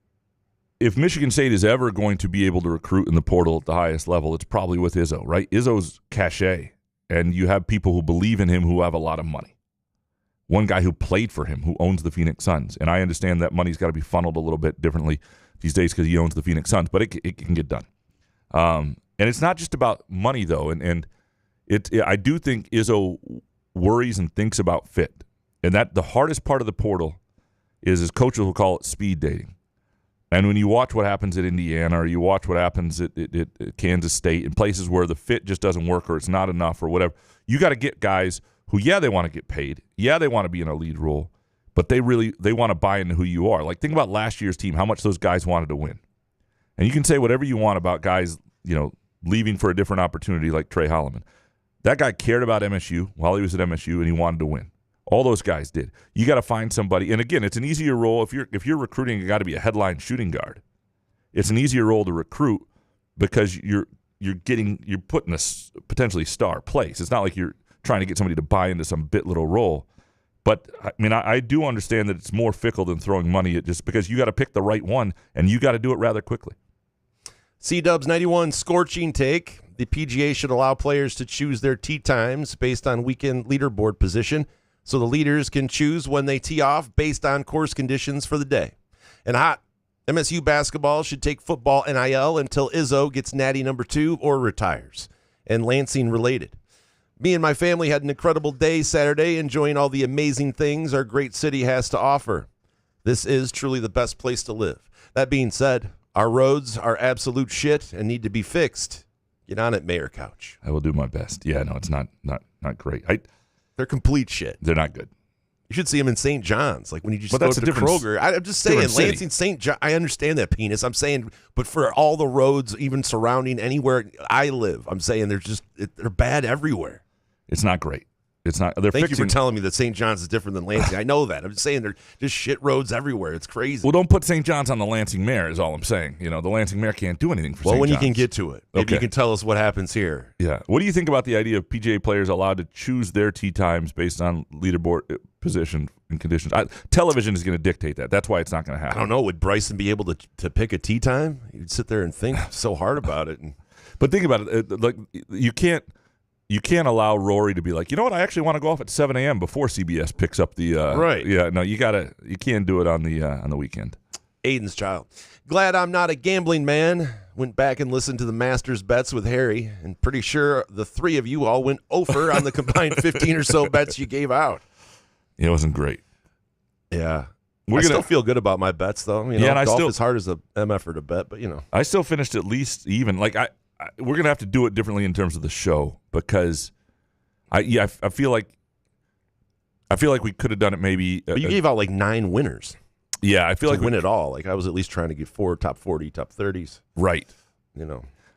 If Michigan State is ever going to be able to recruit in the portal at the highest level, it's probably with Izzo, right? Izzo's cachet, and you have people who believe in him who have a lot of money. One guy who played for him, who owns the Phoenix Suns, and I understand that money's got to be funneled a little bit differently these days because he owns the Phoenix Suns, but it can get done. And it's not just about money, though, and I do think Izzo worries and thinks about fit, and that the hardest part of the portal is, as coaches will call it, speed dating. And when you watch what happens at Indiana or you watch what happens at Kansas State and places where the fit just doesn't work or it's not enough or whatever, you got to get guys who, they want to get paid. Yeah, they want to be in a lead role, but they want to buy into who you are. Like, think about last year's team, how much those guys wanted to win. And you can say whatever you want about guys, leaving for a different opportunity like Trey Holloman. That guy cared about MSU while he was at MSU, and he wanted to win. All those guys did. You got to find somebody, and again, it's an easier role if you're recruiting. You got to be a headline shooting guard. It's an easier role to recruit because you're put in a potentially star place. It's not like you're trying to get somebody to buy into some bit little role. But I mean, I do understand that it's more fickle than throwing money at, just because you got to pick the right one, and you got to do it rather quickly. C-Dubs 91 scorching take. The PGA should allow players to choose their tee times based on weekend leaderboard position, so the leaders can choose when they tee off based on course conditions for the day. And hot, MSU basketball should take football NIL until Izzo gets natty number 2 or retires. And Lansing related. Me and my family had an incredible day Saturday, enjoying all the amazing things our great city has to offer. This is truly the best place to live. That being said, our roads are absolute shit and need to be fixed. Get on it, Mayor Couch. I will do my best. Yeah, no, it's not great. They're complete shit. They're not good. You should see them in St. John's, like when you just but go that's to a different, Kroger. I'm just saying, Lansing, St. John. I understand that, penis. I'm saying, but for all the roads, even surrounding anywhere I live, I'm saying they're bad everywhere. It's not great. It's not. Thank you for telling me that St. John's is different than Lansing. I know that. I'm just saying they're just shit roads everywhere. It's crazy. Well, don't put St. John's on the Lansing Mayor is all I'm saying. The Lansing Mayor can't do anything for St. John's. Well, when you can get to it. Maybe you can tell us what happens here. Yeah. What do you think about the idea of PGA players allowed to choose their tee times based on leaderboard position and conditions? Television is going to dictate that. That's why it's not going to happen. I don't know. Would Bryson be able to pick a tee time? You'd sit there and think so hard about it. But think about it. Like, you can't allow Rory to be like, you know what, I actually want to go off at 7 a.m. before CBS picks up the right. Yeah, no, you can't do it on the weekend. Aiden's child. Glad I'm not a gambling man. Went back and listened to the Masters bets with Harry, and pretty sure the three of you all went over on the combined 15 or so bets you gave out. It wasn't great. Yeah. I still feel good about my bets, though. Golf is hard as a MFer to bet, but I still finished at least even. Like we're gonna have to do it differently in terms of the show, because I feel like we could have done it maybe. But you gave out like 9 winners. Yeah, I feel like win it all. Like I was at least trying to get 4 top 40, top 30s. Right.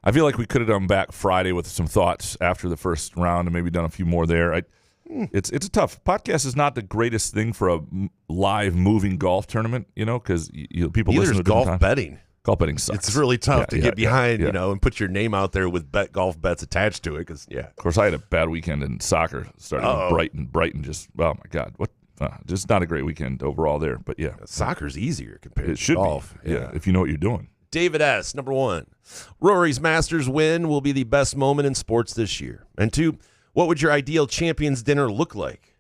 I feel like we could have done back Friday with some thoughts after the first round and maybe done a few more there. It's a tough podcast. Is not the greatest thing for a live moving golf tournament, because people listen to golf betting. Golf betting sucks. It's really tough to get behind, and put your name out there with golf bets attached to it. Because of course, I had a bad weekend in soccer. Starting with Brighton, just oh my god, what? Just not a great weekend overall there. But yeah, soccer's easier compared to golf. Yeah, if you know what you're doing. David S. number 1, Rory's Masters win will be the best moment in sports this year. And 2, what would your ideal champions dinner look like?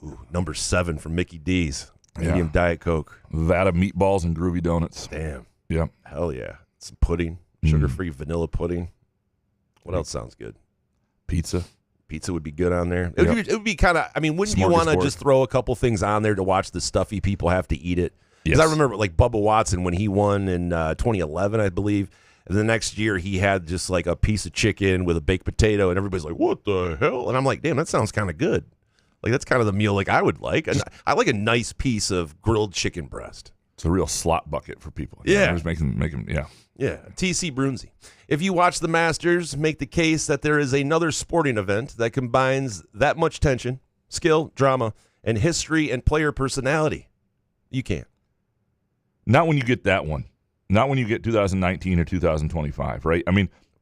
Ooh, number 7 from Mickey D's. Medium Diet Coke. Vat of meatballs and groovy donuts. Damn. Yeah. Hell yeah. Some pudding. Sugar-free vanilla pudding. What else sounds good? Pizza. Pizza would be good on there. It would be kind of, wouldn't you want to just throw a couple things on there to watch the stuffy people have to eat it? Because I remember like Bubba Watson when he won in 2011, I believe. And the next year he had just like a piece of chicken with a baked potato, and everybody's like, what the hell? And I'm like, damn, that sounds kind of good. Like, that's kind of the meal like I would like. And I like a nice piece of grilled chicken breast. It's a real slot bucket for people. Yeah. Just make them, yeah. Yeah. TC Brunzi. If you watch the Masters, make the case that there is another sporting event that combines that much tension, skill, drama, and history and player personality. You can't. Not when you get that one. Not when you get 2019 or 2025, right?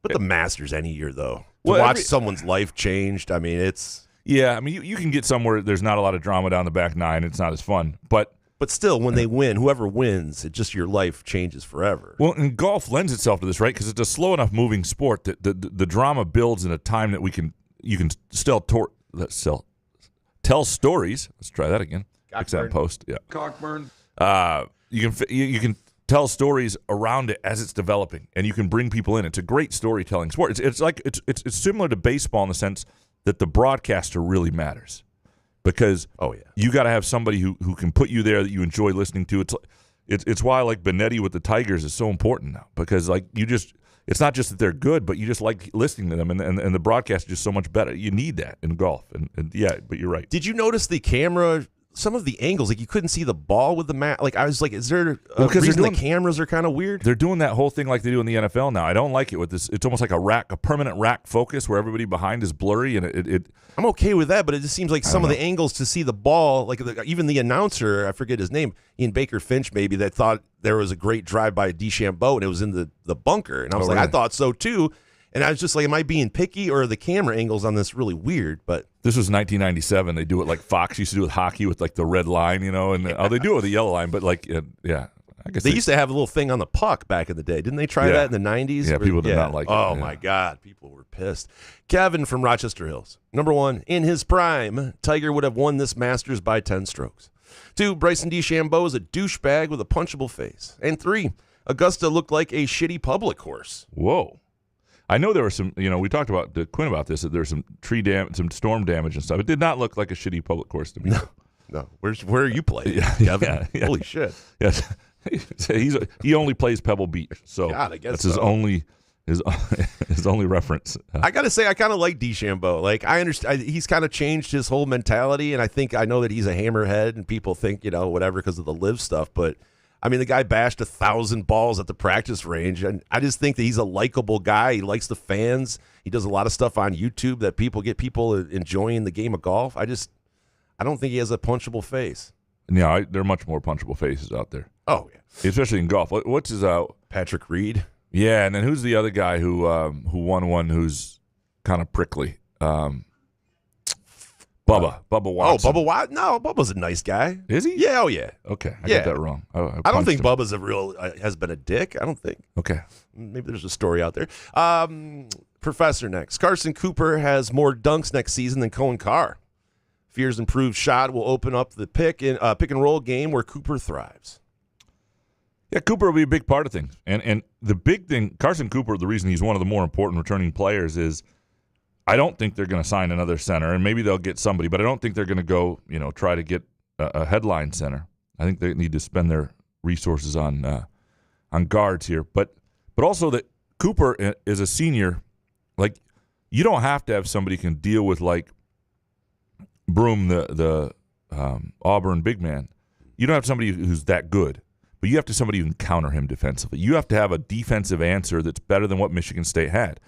But the Masters any year, though. To watch someone's life changed, it's... Yeah, you can get somewhere there's not a lot of drama down the back nine. It's not as fun. But still, when they win, whoever wins, your life changes forever. Well, and golf lends itself to this, right? Because it's a slow enough moving sport that the drama builds in a time that you can still tell stories. Let's try that again. Fix that post. Yeah. Cockburn. You can tell stories around it as it's developing, and you can bring people in. It's a great storytelling sport. It's similar to baseball in the sense that the broadcaster really matters, because you got to have somebody who can put you there that you enjoy listening to. It's why like Benetti with the Tigers is so important now, because it's not just that they're good, but you just like listening to them, and the broadcast is just so much better. You need that in golf, and yeah, but you're right. Did you notice the camera some of the angles, like you couldn't see the ball with the mat. Like I was like, is there a Well, 'cause reason they're the cameras are kind of weird? They're doing that whole thing like they do in the NFL now. I don't like it with this. It's almost like a permanent rack focus where everybody behind is blurry, and it I'm okay with that, but it just seems like some of the angles to see the ball, like even the announcer, I forget his name, Ian Baker Finch maybe, that thought there was a great drive by DeChambeau and it was in the bunker. And I was like, really? I thought so too. And I was just like, am I being picky or are the camera angles on this really weird? But this was 1997. They do it like Fox used to do with hockey with like the red line, and they do it with the yellow line, but like yeah. I guess they used to have a little thing on the puck back in the day. Didn't they try that in the 90s? Yeah, people did not like it. Oh, my God. People were pissed. Kevin from Rochester Hills. Number 1, in his prime, Tiger would have won this Masters by 10 strokes. 2, Bryson DeChambeau is a douchebag with a punchable face. And 3, Augusta looked like a shitty public course. Whoa. I know there were some, we talked about Quinn about this, that there's some some storm damage and stuff. It did not look like a shitty public course to me. No. Where are you playing, Kevin? Yeah. Holy shit. Yes. He only plays Pebble Beach, so God, I guess that's his only reference. I gotta say, I kind of like DeChambeau. Like, I understand he's kind of changed his whole mentality, and I know that he's a hammerhead, and people think whatever because of the live stuff. But I mean, the guy bashed 1,000 balls at the practice range, and I just think that he's a likable guy. He likes the fans. He does a lot of stuff on YouTube that get people enjoying the game of golf. I don't think he has a punchable face. Yeah, there are much more punchable faces out there. Oh yeah, especially in golf. What's his Patrick Reed? Yeah, and then who's the other guy who won one who's kind of prickly? Bubba Watson. Oh, Bubba Watson? No, Bubba's a nice guy. Is he? Yeah, oh yeah. Okay, I got that wrong. I don't think Bubba's has been a dick. I don't think. Okay. Maybe there's a story out there. Professor next. Carson Cooper has more dunks next season than Cohen Carr. Fears improved shot will open up the pick and roll game where Cooper thrives. Yeah, Cooper will be a big part of things. And the big thing, Carson Cooper, the reason he's one of the more important returning players is I don't think they're going to sign another center, and maybe they'll get somebody, but I don't think they're going to go, try to get a headline center. I think they need to spend their resources on guards here. But also that Cooper is a senior. Like, you don't have to have somebody who can deal with, like, Broom, the Auburn big man. You don't have somebody who's that good, but you have to somebody who can counter him defensively. You have to have a defensive answer that's better than what Michigan State had,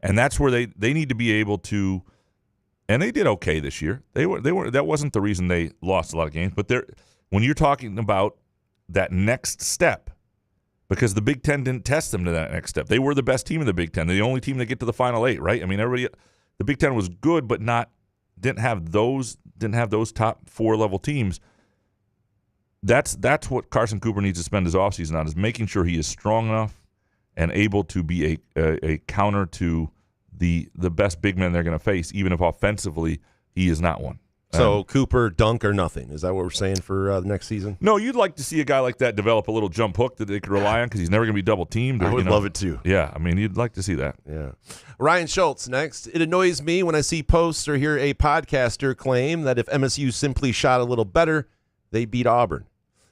and that's where they need to be able to. And they did okay this year. They were that wasn't the reason they lost a lot of games, but when you're talking about that next step, because the Big Ten didn't test them to that next step. They were the best team in the Big Ten. They're the only team that get to the Final Eight, right? I mean, the Big Ten was good, but didn't have those top 4 level teams. That's what Carson Cooper needs to spend his offseason on, is making sure he is strong enough and able to be a counter to the best big men they're going to face, even if offensively he is not one. So Cooper, dunk or nothing. Is that what we're saying for the next season? No, you'd like to see a guy like that develop a little jump hook that they could rely on because he's never going to be double teamed. I would love it too. Yeah, I mean, you'd like to see that. Yeah. Ryan Schultz next. It annoys me when I see posts or hear a podcaster claim that if MSU simply shot a little better, they beat Auburn.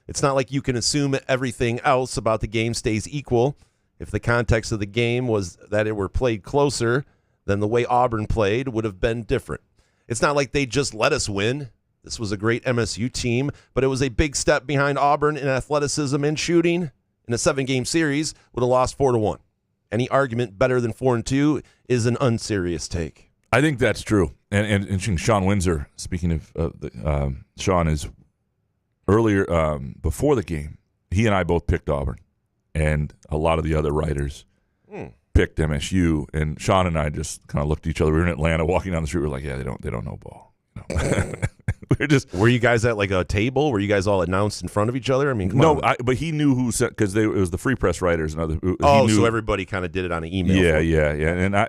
It's not like you can assume everything else about the game stays equal. If the context of the game was that it were played closer, then the way Auburn played would have been different. It's not like they just let us win. This was a great MSU team, but it was a big step behind Auburn in athleticism and shooting. In a 7-game series, would have lost 4-1. Any argument better than 4-2 is an unserious take. I think that's true. And Sean Windsor, speaking of Sean, is earlier before the game, he and I both picked Auburn, and a lot of the other writers picked MSU. And Sean and I just kind of looked at each other. We were in Atlanta, walking down the street. We were like, "Yeah, they don't know ball." Were you guys at like a table? Were you guys all announced in front of each other? I mean, but he knew who sent, because it was the Free Press writers and other. So everybody kind of did it on an email. Yeah. And I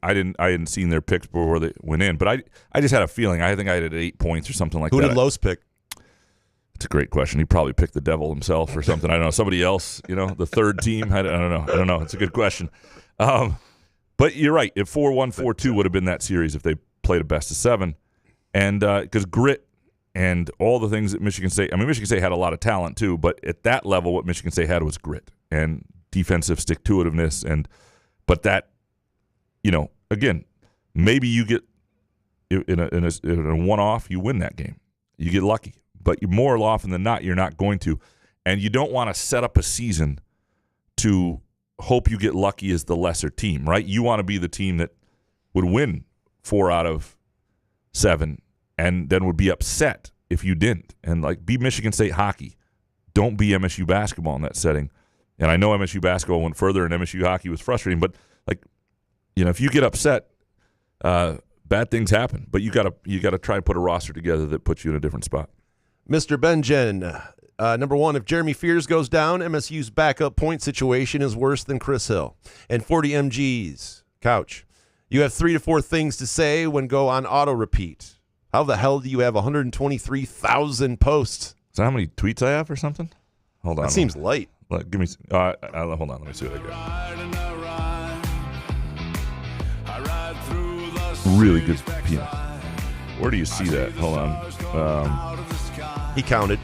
hadn't seen their picks before they went in, but I just had a feeling. I think I had 8 points or something like that. Who did Los pick? It's a great question. He probably picked the devil himself or something. I don't know. Somebody else, the third team. I don't know. It's a good question. But you're right. If 4-1, 4-2 would have been that series if they played a best of 7. And because grit and all the things that Michigan State, Michigan State had a lot of talent too, but at that level, what Michigan State had was grit and defensive stick-to-itiveness. But that, again, maybe you get in a one-off, you win that game. You get lucky. but more often than not, you're not going to. And you don't want to set up a season to hope you get lucky as the lesser team, right? You want to be the team that would win 4 out of 7 and then would be upset if you didn't. And like, be Michigan State hockey. Don't be MSU basketball in that setting. And I know MSU basketball went further and MSU hockey was frustrating, but like, if you get upset, bad things happen. But you gotta try and put a roster together that puts you in a different spot. Mr. Benjen, number one, if Jeremy Fears goes down, MSU's backup point situation is worse than Chris Hill. And 40 MGs, Couch, you have 3 to 4 things to say when go on auto repeat. How the hell do you have 123,000 posts? Is that how many tweets I have or something? Hold on. That seems light. Give me. Hold on. Let me see what I got. Really good peanut. Where do you see that? Hold on. He counted.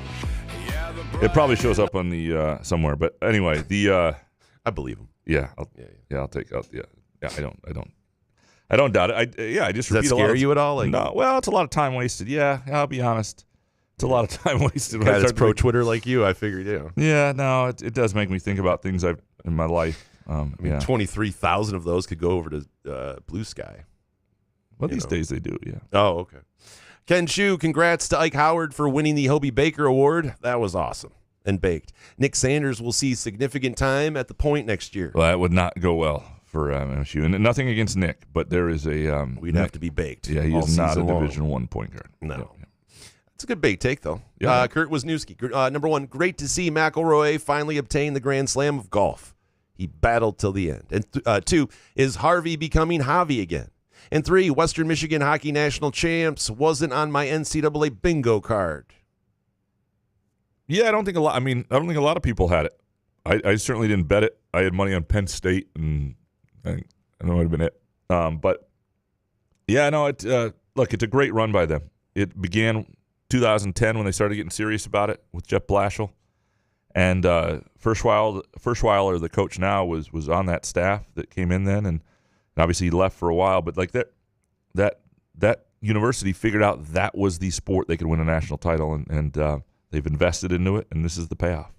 It probably shows up on the somewhere. But anyway, I believe him. Yeah. I'll take out. Yeah. I don't doubt it. I just Does that scare you at all? No. Well, it's a lot of time wasted. Yeah. I'll be honest. It's a lot of time wasted. Guy that's pro Twitter like you, I figured, Yeah, no, it does make me think about things I've in my life. 23,000 of those could go over to Blue Sky. Well, these days they do, yeah. Oh, okay. Ken Shu, congrats to Ike Howard for winning the Hobie Baker Award. That was awesome and baked. Nick Sanders will see significant time at the point next year. Well, that would not go well for MSU. And nothing against Nick, but there is a... We'd have to be baked. Yeah, he is not a Division I point guard. No. Yeah. It's a good bait take, though. Yeah. Kurt Wisniewski. Number one, great to see McElroy finally obtain the Grand Slam of golf. He battled till the end. And 2, is Harvey becoming Javi again? And 3, Western Michigan Hockey National Champs wasn't on my NCAA bingo card. Yeah, I don't think a lot of people had it. I certainly didn't bet it. I had money on Penn State, and I think that would have been it. But yeah, no, it's a great run by them. It began 2010 when they started getting serious about it with Jeff Blashill, and Firschweiler, the coach now, was on that staff that came in then, and obviously he left for a while. But like that university figured out that was the sport they could win a national title, and they've invested into it, and this is the payoff.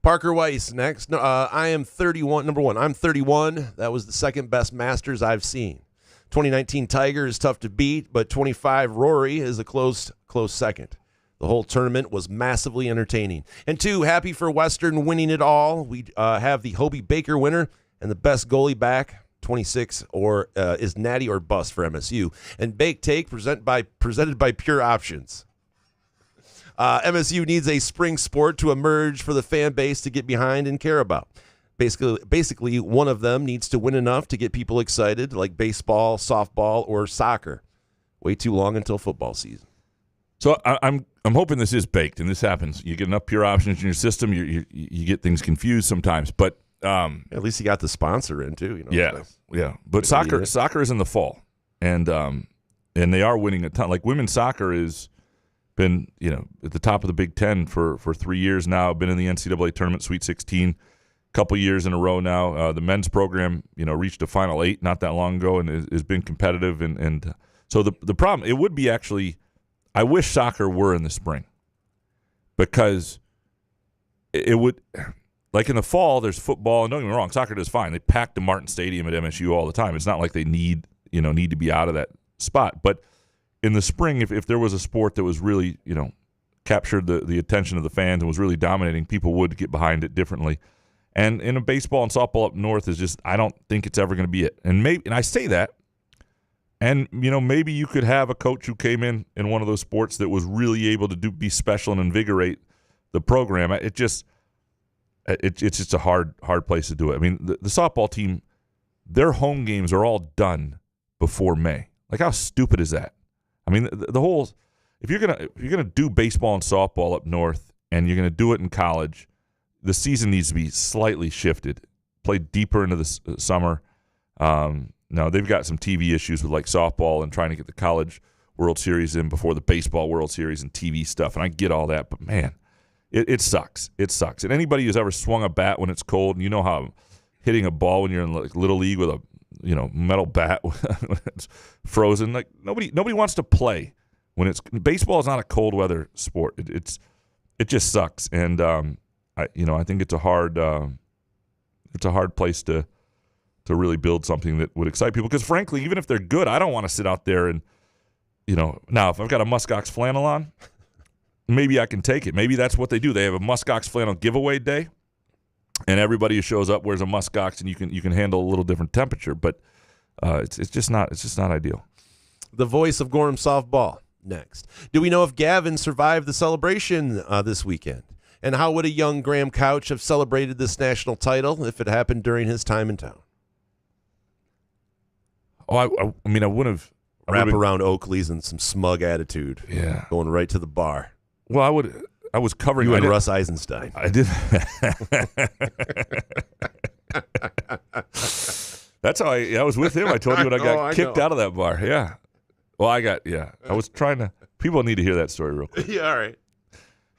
Parker Weiss next. No, I am 31. Number one, I'm 31. That was the second best Masters I've seen. 2019 Tiger is tough to beat, but 25 Rory is a close second. The whole tournament was massively entertaining. And 2, happy for Western winning it all. We have the Hobie Baker winner and the best goalie back. 26 is natty or bust for MSU. And Bake Take presented by Pure Options. MSU needs a spring sport to emerge for the fan base to get behind and care about. Basically, one of them needs to win enough to get people excited, like baseball, softball, or soccer. Way too long until football season. So I'm hoping this is baked, and this happens. You get enough Pure Options in your system, you get things confused sometimes. But at least you got the sponsor in too. Yeah. But soccer is in the fall, and they are winning a ton. Like women's soccer has been at the top of the Big Ten for 3 years now. Been in the NCAA tournament, Sweet 16. Couple years in a row now. The men's program, reached a Final 8 not that long ago, and has been competitive. And so the problem, it would be actually, I wish soccer were in the spring, because it would, like in the fall, there's football, and don't get me wrong, soccer does fine. They pack the Martin Stadium at MSU all the time. It's not like they need to be out of that spot. But in the spring, if there was a sport that was really, captured the attention of the fans and was really dominating, people would get behind it differently. And in a baseball and softball up north is just, I don't think it's ever going to be it. And I say that, and maybe you could have a coach who came in one of those sports that was really able to be special and invigorate the program. It's just a hard place to do it. I mean, the softball team, their home games are all done before May. Like, how stupid is that? I mean, the whole, if you're gonna do baseball and softball up north, and you're gonna do it in college, the season needs to be slightly shifted, played deeper into the summer. Now, they've got some TV issues with like softball and trying to get the college World Series in before the baseball World Series and TV stuff, and I get all that, but man, it sucks. It sucks. And anybody who's ever swung a bat when it's cold, and you know how hitting a ball when you're in like Little League with a metal bat when it's frozen, like nobody wants to play baseball is not a cold weather sport. It just sucks, and I think it's a hard place to really build something that would excite people. Because frankly, even if they're good, I don't want to sit out there and now if I've got a Muskox flannel on, maybe I can take it. Maybe that's what they do. They have a Muskox flannel giveaway day, and everybody who shows up wears a Muskox, and you can handle a little different temperature. But it's just not ideal. The voice of Gorham softball next. Do we know if Gavin survived the celebration this weekend? And how would a young Graham Couch have celebrated this national title if it happened during his time in town? Oh, I mean, I would have wrap around Oakley's and some smug attitude. Yeah, going right to the bar. Well, I was covering you and Russ Eisenstein. I did. That's how I was with him. I told you when I got kicked out of that bar. Yeah. Well, I was trying to. People need to hear that story real quick. Yeah, all right.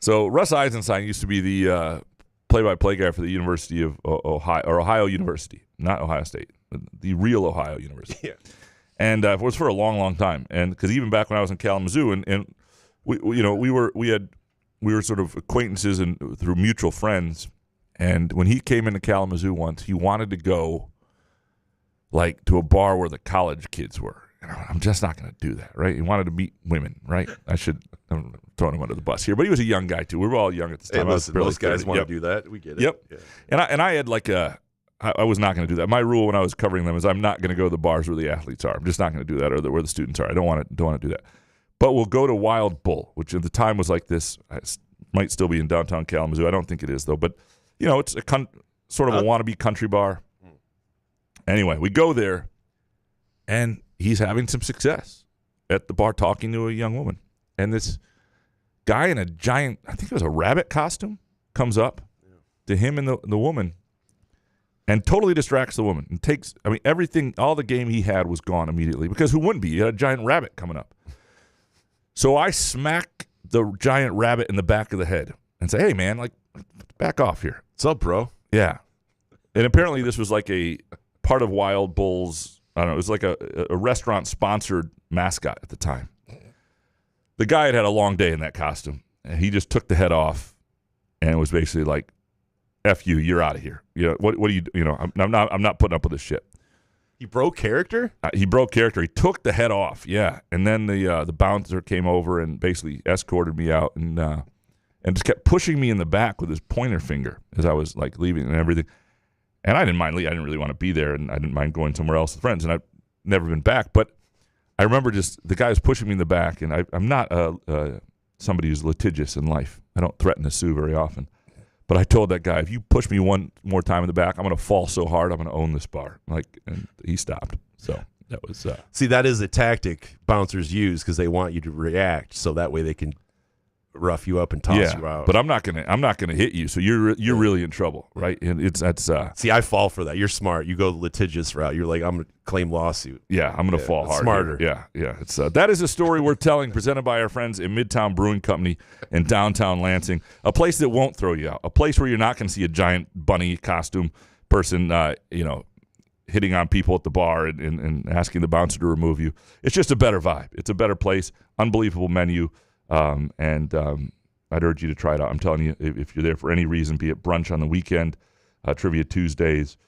So Russ Eisenstein used to be the play-by-play guy for the University of Ohio University, not Ohio State, the real Ohio University. Yeah. And it was for a long, long time. And because even back when I was in Kalamazoo, and we were sort of acquaintances and through mutual friends. And when he came into Kalamazoo once, he wanted to go like to a bar where the college kids were. And I'm just not going to do that, right? He wanted to meet women, right? I'm throwing him under the bus here, but he was a young guy too. We were all young at this time. Hey, listen, most guys want to do that. We get it. Yep. Yeah. And I had I was not going to do that. My rule when I was covering them is I'm not going to go to the bars where the athletes are. I'm just not going to do that, or where the students are. I don't want to do that. But we'll go to Wild Bull, which at the time was like this. It might still be in downtown Kalamazoo. I don't think it is though. But it's a sort of a wannabe country bar. Anyway, we go there, and he's having some success at the bar talking to a young woman. And this guy in a giant, I think it was a rabbit costume, comes up to him and the woman and totally distracts the woman and takes, everything, all the game he had was gone immediately, because who wouldn't be? You had a giant rabbit coming up. So I smack the giant rabbit in the back of the head and say, hey, man, back off here. What's up, bro? Yeah. And apparently this was like a part of Wild Bull's, I don't know, it was like a restaurant-sponsored mascot at the time. The guy had a long day in that costume, and he just took the head off, and it was basically like, F you, you're out of here. What do you, I'm not putting up with this shit. He broke character? He broke character. He took the head off, yeah. And then the bouncer came over and basically escorted me out and just kept pushing me in the back with his pointer finger as I was leaving and everything. And I didn't mind leaving. I didn't really want to be there, and I didn't mind going somewhere else with friends. And I've never been back. But I remember just the guy was pushing me in the back, and I'm not somebody who's litigious in life. I don't threaten to sue very often. But I told that guy, if you push me one more time in the back, I'm going to fall so hard, I'm going to own this bar. And he stopped. So that was. See, that is a tactic bouncers use because they want you to react, so that way they can rough you up and toss you out. But I'm not gonna hit you, so you're really in trouble, right? And that's see, I fall for that. You're smart. You go the litigious route. You're like, I'm gonna claim lawsuit. Yeah, I'm gonna fall hard. Smarter. Here. Yeah. It's that is a story we're telling, presented by our friends in Midtown Brewing Company in downtown Lansing, a place that won't throw you out, a place where you're not gonna see a giant bunny costume person, hitting on people at the bar and asking the bouncer to remove you. It's just a better vibe. It's a better place. Unbelievable menu. I'd urge you to try it out. I'm telling you, if you're there for any reason, be it brunch on the weekend, Trivia Tuesdays,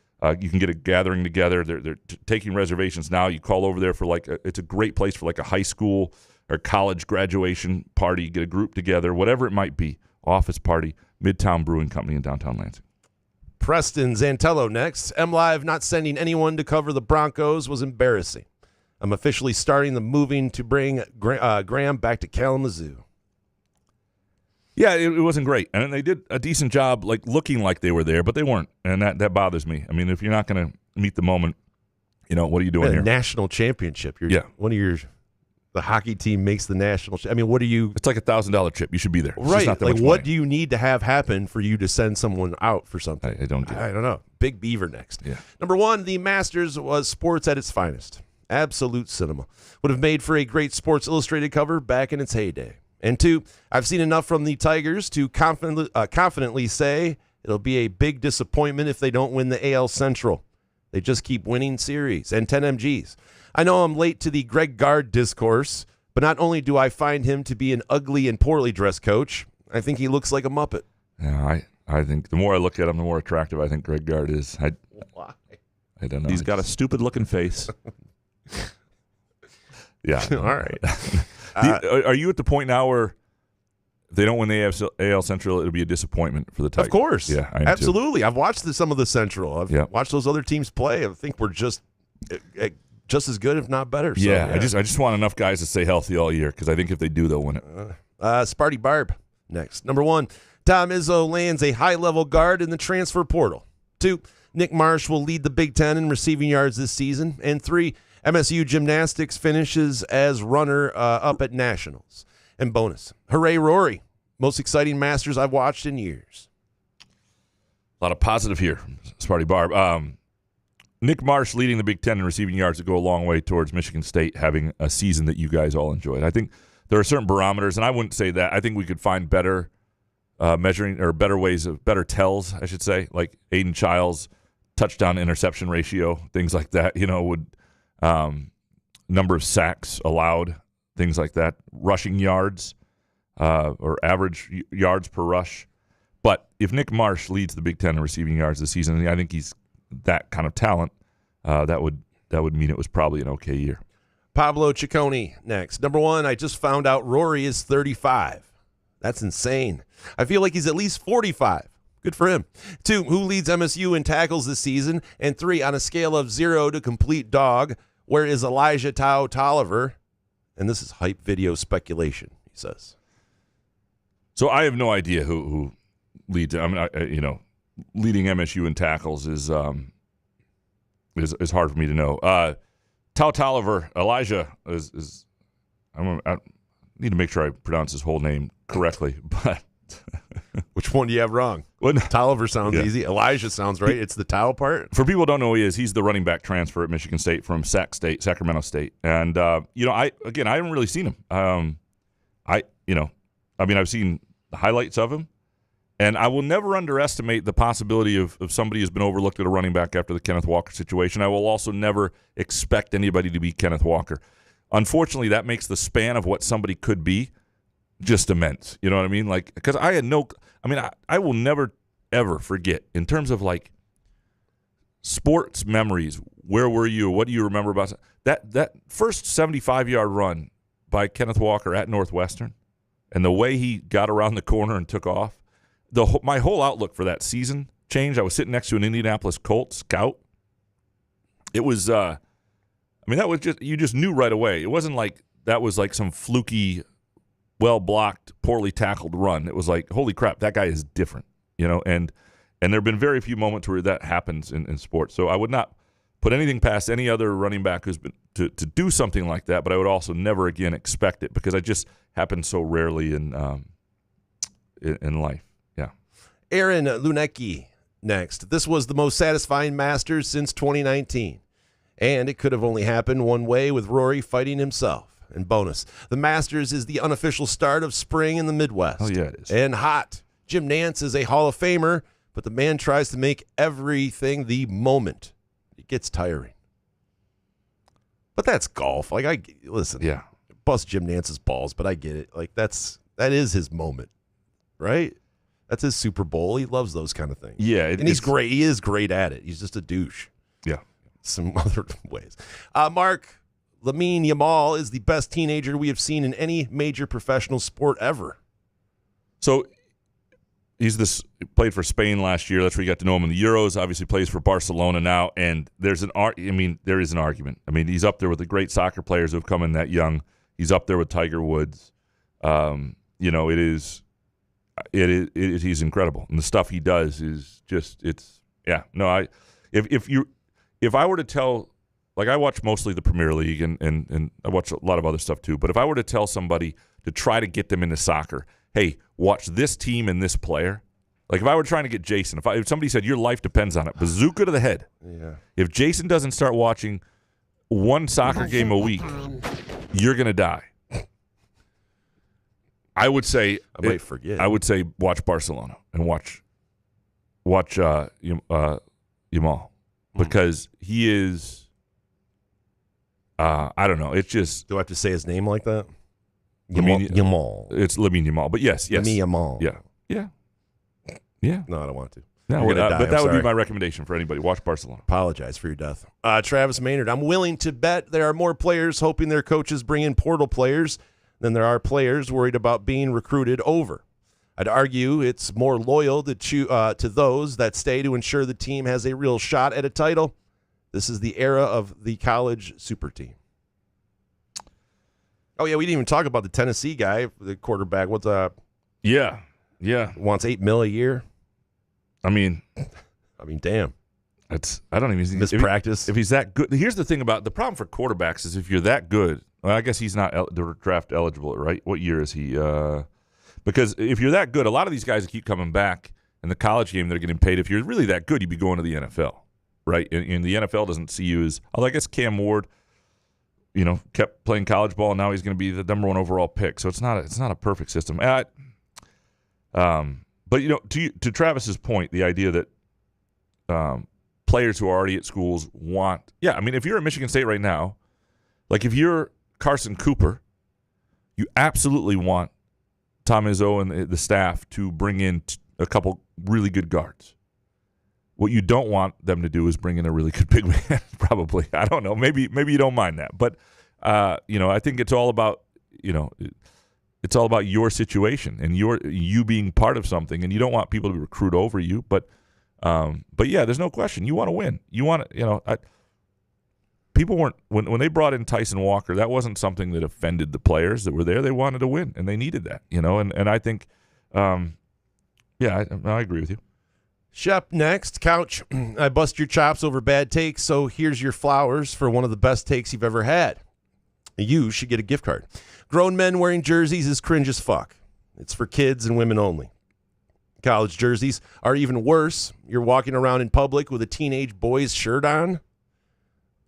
you can get a gathering together. They're taking reservations now. You call over there for it's a great place for a high school or college graduation party, get a group together, whatever it might be, office party, Midtown Brewing Company in downtown Lansing. Preston Zantello next. MLive not sending anyone to cover the Broncos was embarrassing. I'm officially starting the moving to bring Graham back to Kalamazoo. Yeah, it wasn't great. And they did a decent job looking like they were there, but they weren't. And that bothers me. If you're not going to meet the moment, what are you doing here? National championship. The hockey team makes the national what are you? It's like $1,000 trip. You should be there. It's right. not that much what money. do you need to have happen for you to send someone out for something? I don't get it. I don't know. Big Beaver next. Yeah. Number one, the Masters was sports at its finest. Absolute cinema. Would have made for a great Sports Illustrated cover back in its heyday. And two, I've seen enough from the Tigers to confidently say it'll be a big disappointment if they don't win the AL Central. They just keep winning series and 10 MGs. I know I'm late to the Greg Gard discourse, But not only do I find him to be an ugly and poorly dressed coach, I think he looks like a Muppet. Yeah, I think the more I look at him, the more attractive I think Greg Gard is. Why? I don't know. He's got a stupid-looking face. Yeah. All right. Are you at the point now where if they don't win the AL Central, it'll be a disappointment for the Tigers? Of course. Yeah, I am absolutely. too. I've watched some of the Central. I've watched those other teams play. I think we're just as good, if not better. So, yeah, I just want enough guys to stay healthy all year because I think if they do, they'll win it. Sparty Barb next. Number 1, Tom Izzo lands a high-level guard in the transfer portal. 2, Nick Marsh will lead the Big Ten in receiving yards this season. And 3, MSU Gymnastics finishes as runner-up at Nationals. And bonus, hooray, Rory. Most exciting Masters I've watched in years. A lot of positive here, Sparty Barb. Nick Marsh leading the Big Ten in receiving yards to go a long way towards Michigan State having a season that you guys all enjoyed. I think there are certain barometers, and I wouldn't say that. I think we could find better measuring or better ways of better tells, I should say, like Aiden Childs' touchdown interception ratio, things like that. Would number of sacks allowed, things like that, rushing yards or average yards per rush. But if Nick Marsh leads the Big Ten in receiving yards this season, I think he's that kind of talent. That would mean it was probably an okay year. Pablo Ciccone next. Number 1, I just found out Rory is 35. That's insane. I feel like he's at least 45. Good for him. 2, who leads MSU in tackles this season? And 3, on a scale of 0 to complete dog, where is Elijah Tao Tolliver? And this is hype video speculation, he says. So I have no idea who leads. I mean, leading MSU in tackles is hard for me to know. Tao Tolliver, Elijah is I need to make sure I pronounce his whole name correctly, but which one do you have wrong? Tolliver sounds easy. Elijah sounds right. It's the Tao part. For people who don't know who he is, he's the running back transfer at Michigan State from Sacramento State. And I haven't really seen him. I've seen the highlights of him. And I will never underestimate the possibility of somebody who's been overlooked at a running back after the Kenneth Walker situation. I will also never expect anybody to be Kenneth Walker. Unfortunately, that makes the span of what somebody could be just immense. You know what I mean? Like, because I will never, ever forget, in terms of like sports memories, where were you? What do you remember about that first 75-yard run by Kenneth Walker at Northwestern and the way he got around the corner and took off? My whole outlook for that season changed. I was sitting next to an Indianapolis Colts scout. It was, that was just, you just knew right away. It wasn't like that was like some fluky, well-blocked, poorly tackled run. It was like, holy crap, that guy is different, and there have been very few moments where that happens in sports. So I would not put anything past any other running back who's been to do something like that, but I would also never again expect it because it just happens so rarely in life. Aaron Lunecki next. This was the most satisfying Masters since 2019. And it could have only happened one way with Rory fighting himself. And bonus, the Masters is the unofficial start of spring in the Midwest. Oh, yeah, it is. And hot. Jim Nantz is a Hall of Famer, but the man tries to make everything the moment. It gets tiring. But that's golf. Listen. Yeah. Bust Jim Nantz's balls, but I get it. That is his moment, right? That's his Super Bowl. He loves those kind of things. Yeah. And he's great. He is great at it. He's just a douche. Yeah. Some other ways. Mark Lamine Yamal is the best teenager we have seen in any major professional sport ever. So played for Spain last year. That's where you got to know him in the Euros. Obviously plays for Barcelona now. And there is an argument. He's up there with the great soccer players who have come in that young. He's up there with Tiger Woods. He's incredible, and the stuff he does is just if I were to tell, like, I watch mostly the Premier League and I watch a lot of other stuff too, but if I were to tell somebody to try to get them into soccer, hey, watch this team and this player, like if I were trying to get Jason, if somebody said your life depends on it, bazooka to the head. Yeah. If Jason doesn't start watching one soccer game a week, you're gonna die. I would say I might forget. I would say watch Barcelona and watch Yamal because he is. I don't know. It's just. Do I have to say his name like that? Yamal. It's Lamine Yamal. But yes. Lamine Yamal. Yeah. No, I don't want to. No, You're gonna die. but that I'm would be sorry. my recommendation for anybody. Watch Barcelona. Apologize for your death. Travis Maynard. I'm willing to bet there are more players hoping their coaches bring in portal players than there are players worried about being recruited over. I'd argue it's more loyal to those that stay to ensure the team has a real shot at a title. This is the era of the college super team. Oh, yeah, we didn't even talk about the Tennessee guy, the quarterback. What's up? Yeah. Wants $8 million a year. I mean, damn. I don't even Missed practice. If he's that good. Here's the thing about the problem for quarterbacks is if you're that good. Well, I guess he's not draft eligible, right? What year is he? Because if you're that good, a lot of these guys keep coming back in the college game. They're getting paid. If you're really that good, you'd be going to the NFL, right? And the NFL doesn't see you as. Although I guess Cam Ward, kept playing college ball, and now he's going to be the number 1 overall pick. So it's not a perfect system. But to Travis's point, the idea that players who are already at schools want, if you're at Michigan State right now, like if you're Carson Cooper, you absolutely want Tom Izzo and the staff to bring in a couple really good guards. What you don't want them to do is bring in a really good big man. Probably, I don't know. Maybe you don't mind that, but I think it's all about It's all about your situation and you being part of something, and you don't want people to recruit over you. But yeah, there's no question. You want to win. You want to, people weren't when they brought in Tyson Walker. That wasn't something that offended the players that were there. They wanted to win, and they needed that. And I think, I agree with you. Shep, next. Couch. I bust your chops over bad takes, so here's your flowers for one of the best takes you've ever had. You should get a gift card. Grown men wearing jerseys is cringe as fuck. It's for kids and women only. College jerseys are even worse. You're walking around in public with a teenage boy's shirt on.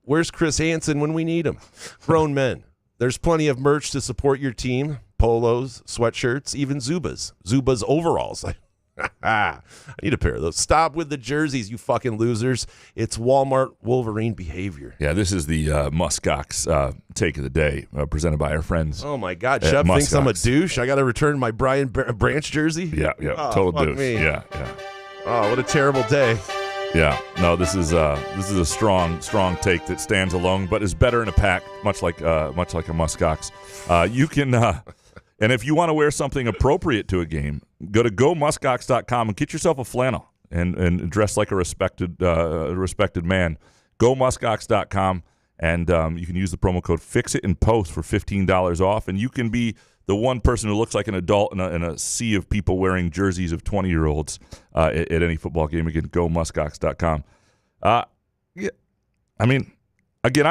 Where's Chris Hansen when we need him? Grown men. There's plenty of merch to support your team. Polos, sweatshirts, even Zubas. Zubas overalls. I need a pair of those. Stop with the jerseys, you fucking losers. It's Walmart Wolverine behavior. Yeah, this is the Muskox take of the day, presented by our friends. Oh, my God. Shep thinks I'm a douche. I got to return my Brian Branch jersey? Yeah, total douche. Me. Yeah. Oh, what a terrible day. Yeah, no, this is a strong take that stands alone, but is better in a pack, much like a Muskox. You can, and if you want to wear something appropriate to a game, go to gomuskox.com and get yourself a flannel and dress like a respected man. Gomuskox.com, and you can use the promo code FIXITAndPOST for $15 off, and you can be the one person who looks like an adult in a sea of people wearing jerseys of 20-year-olds at any football game. Again, gomuskox.com. Yeah, I mean, again,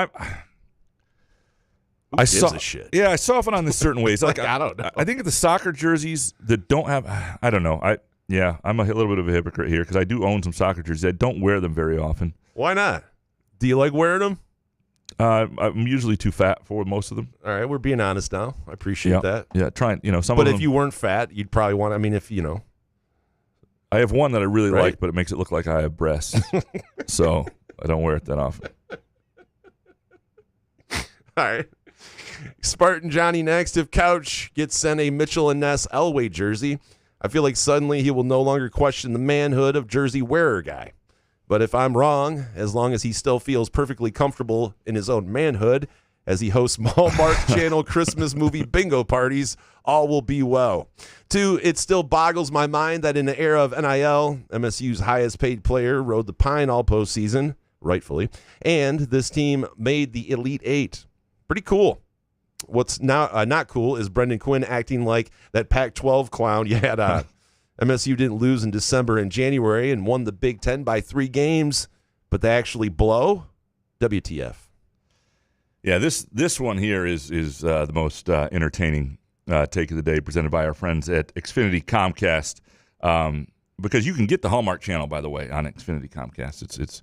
I soften on this certain ways. Like I don't know. I think the soccer jerseys that don't have, I don't know. I'm a little bit of a hypocrite here because I do own some soccer jerseys. I don't wear them very often. Why not? Do you like wearing them? I'm usually too fat for most of them. All right, we're being honest now. I appreciate that. Yeah, trying, some but of them. But if you weren't fat, you'd probably want, I have one that I really like, but it makes it look like I have breasts. So I don't wear it that often. All right. Spartan Johnny next. If Couch gets sent a Mitchell and Ness Elway jersey, I feel like suddenly he will no longer question the manhood of jersey wearer guy. But if I'm wrong, as long as he still feels perfectly comfortable in his own manhood as he hosts Hallmark Channel Christmas movie bingo parties, all will be well. 2, it still boggles my mind that in the era of NIL, MSU's highest paid player rode the pine all postseason, rightfully, and this team made the Elite Eight. Pretty cool. What's now not cool is Brendan Quinn acting like that Pac-12 clown you had MSU didn't lose in December and January and won the Big Ten by 3 games, but they actually blow. WTF. Yeah, this one here is the most entertaining take of the day, presented by our friends at Xfinity Comcast, because you can get the Hallmark Channel, by the way, on Xfinity Comcast. It's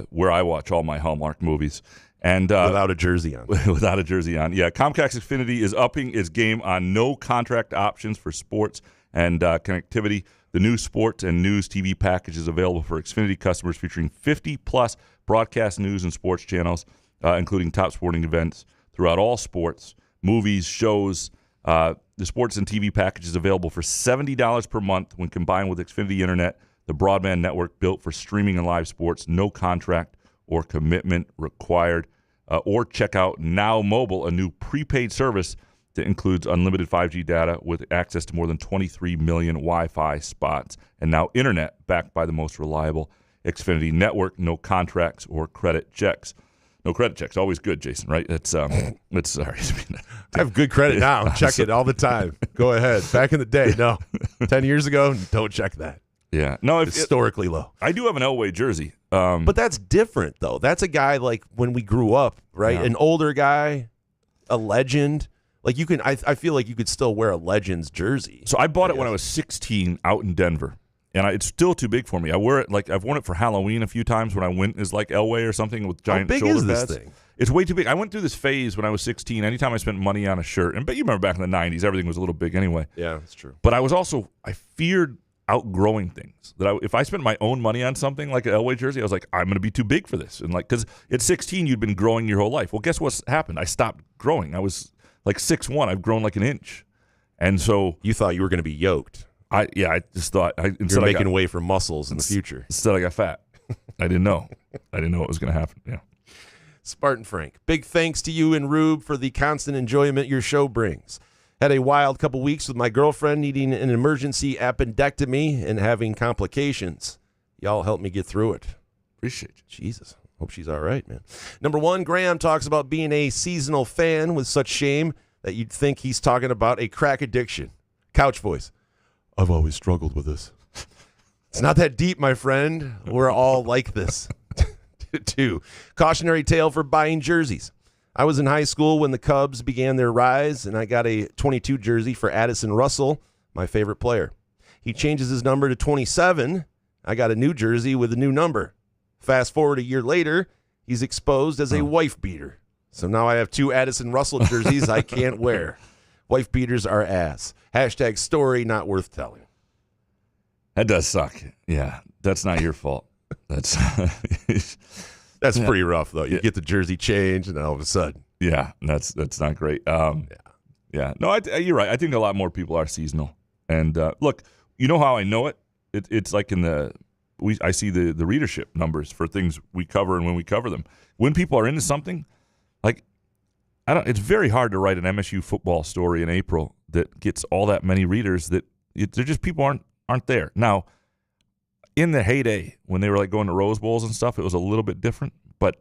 where I watch all my Hallmark movies. And without a jersey on. Without a jersey on. Yeah, Comcast Xfinity is upping its game on no contract options for sports and connectivity. The new sports and news TV package is available for Xfinity customers, featuring 50-plus broadcast news and sports channels, including top sporting events throughout all sports, movies, shows, The sports and TV package is available for $70 per month when combined with Xfinity Internet, the broadband network built for streaming and live sports. No contract or commitment required. Or check out Now Mobile, a new prepaid service that includes unlimited 5G data with access to more than 23 million Wi-Fi spots. And Now Internet, backed by the most reliable Xfinity network. No contracts or credit checks. No credit checks, always good, Jason, right? That's sorry. I have good credit now. Check it all the time. Go ahead. Back in the day, no. 10 years ago, don't check that. Yeah. No, historically low. I do have an Elway jersey. But that's different, though. That's a guy like when we grew up, right? Yeah. An older guy, a legend. Like you can, I feel like you could still wear a Legends jersey. So I bought it when I was 16 out in Denver. And it's still too big for me. I wear it I've worn it for Halloween a few times when I went as like Elway or something with giant shoulder pads. How big is this thing? It's way too big. I went through this phase when I was 16. Anytime I spent money on a shirt, but you remember back in the 90s, everything was a little big anyway. Yeah, that's true. But I feared outgrowing things. If I spent my own money on something like an Elway jersey, I was like, I'm going to be too big for this. And because at 16 you'd been growing your whole life. Well, guess what's happened? I stopped growing. I was like 6'1". I've grown like an inch, and so you thought you were going to be yoked. I just thought you're making way for muscles in the future. Instead, I got fat. I didn't know. I didn't know what was going to happen. Yeah. Spartan Frank, big thanks to you and Rube for the constant enjoyment your show brings. Had a wild couple weeks with my girlfriend needing an emergency appendectomy and having complications. Y'all helped me get through it. Appreciate you. Jesus. Hope she's all right, man. Number 1, Graham talks about being a seasonal fan with such shame that you'd think he's talking about a crack addiction. Couch voice. I've always struggled with this. It's not that deep, my friend. We're all like this. 2, cautionary tale for buying jerseys. I was in high school when the Cubs began their rise, and I got a 22 jersey for Addison Russell, my favorite player. He changes his number to 27. I got a new jersey with a new number. Fast forward a year later, he's exposed as a wife beater. So now I have 2 Addison Russell jerseys I can't wear. Wife beaters are ass. # story not worth telling. That does suck. Yeah, that's not your fault. That's pretty rough, though. You get the jersey change, and then all of a sudden. Yeah, that's not great. Yeah. No, you're right. I think a lot more people are seasonal. And look, you know how I know it? It's like I see the readership numbers for things we cover and when we cover them. When people are into something, like it's very hard to write an MSU football story in April that gets all that many readers that they're just people aren't there. Now, in the heyday when they were like going to Rose Bowls and stuff, it was a little bit different, but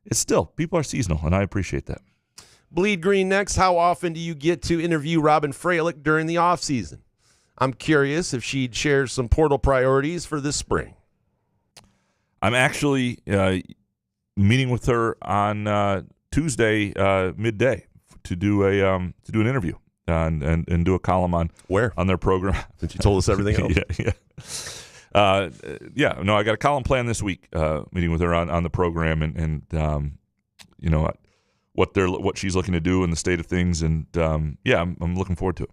it's still people are seasonal, and I appreciate that. Bleed Green next. How often do you get to interview Robin Fralick during the off season? I'm curious if she'd share some portal priorities for this spring. I'm actually meeting with her on Tuesday midday to do an interview and do a column on their program. Since you told us everything else. No, I got a column planned this week. Meeting with her on the program and what she's looking to do and the state of things, and I'm looking forward to it.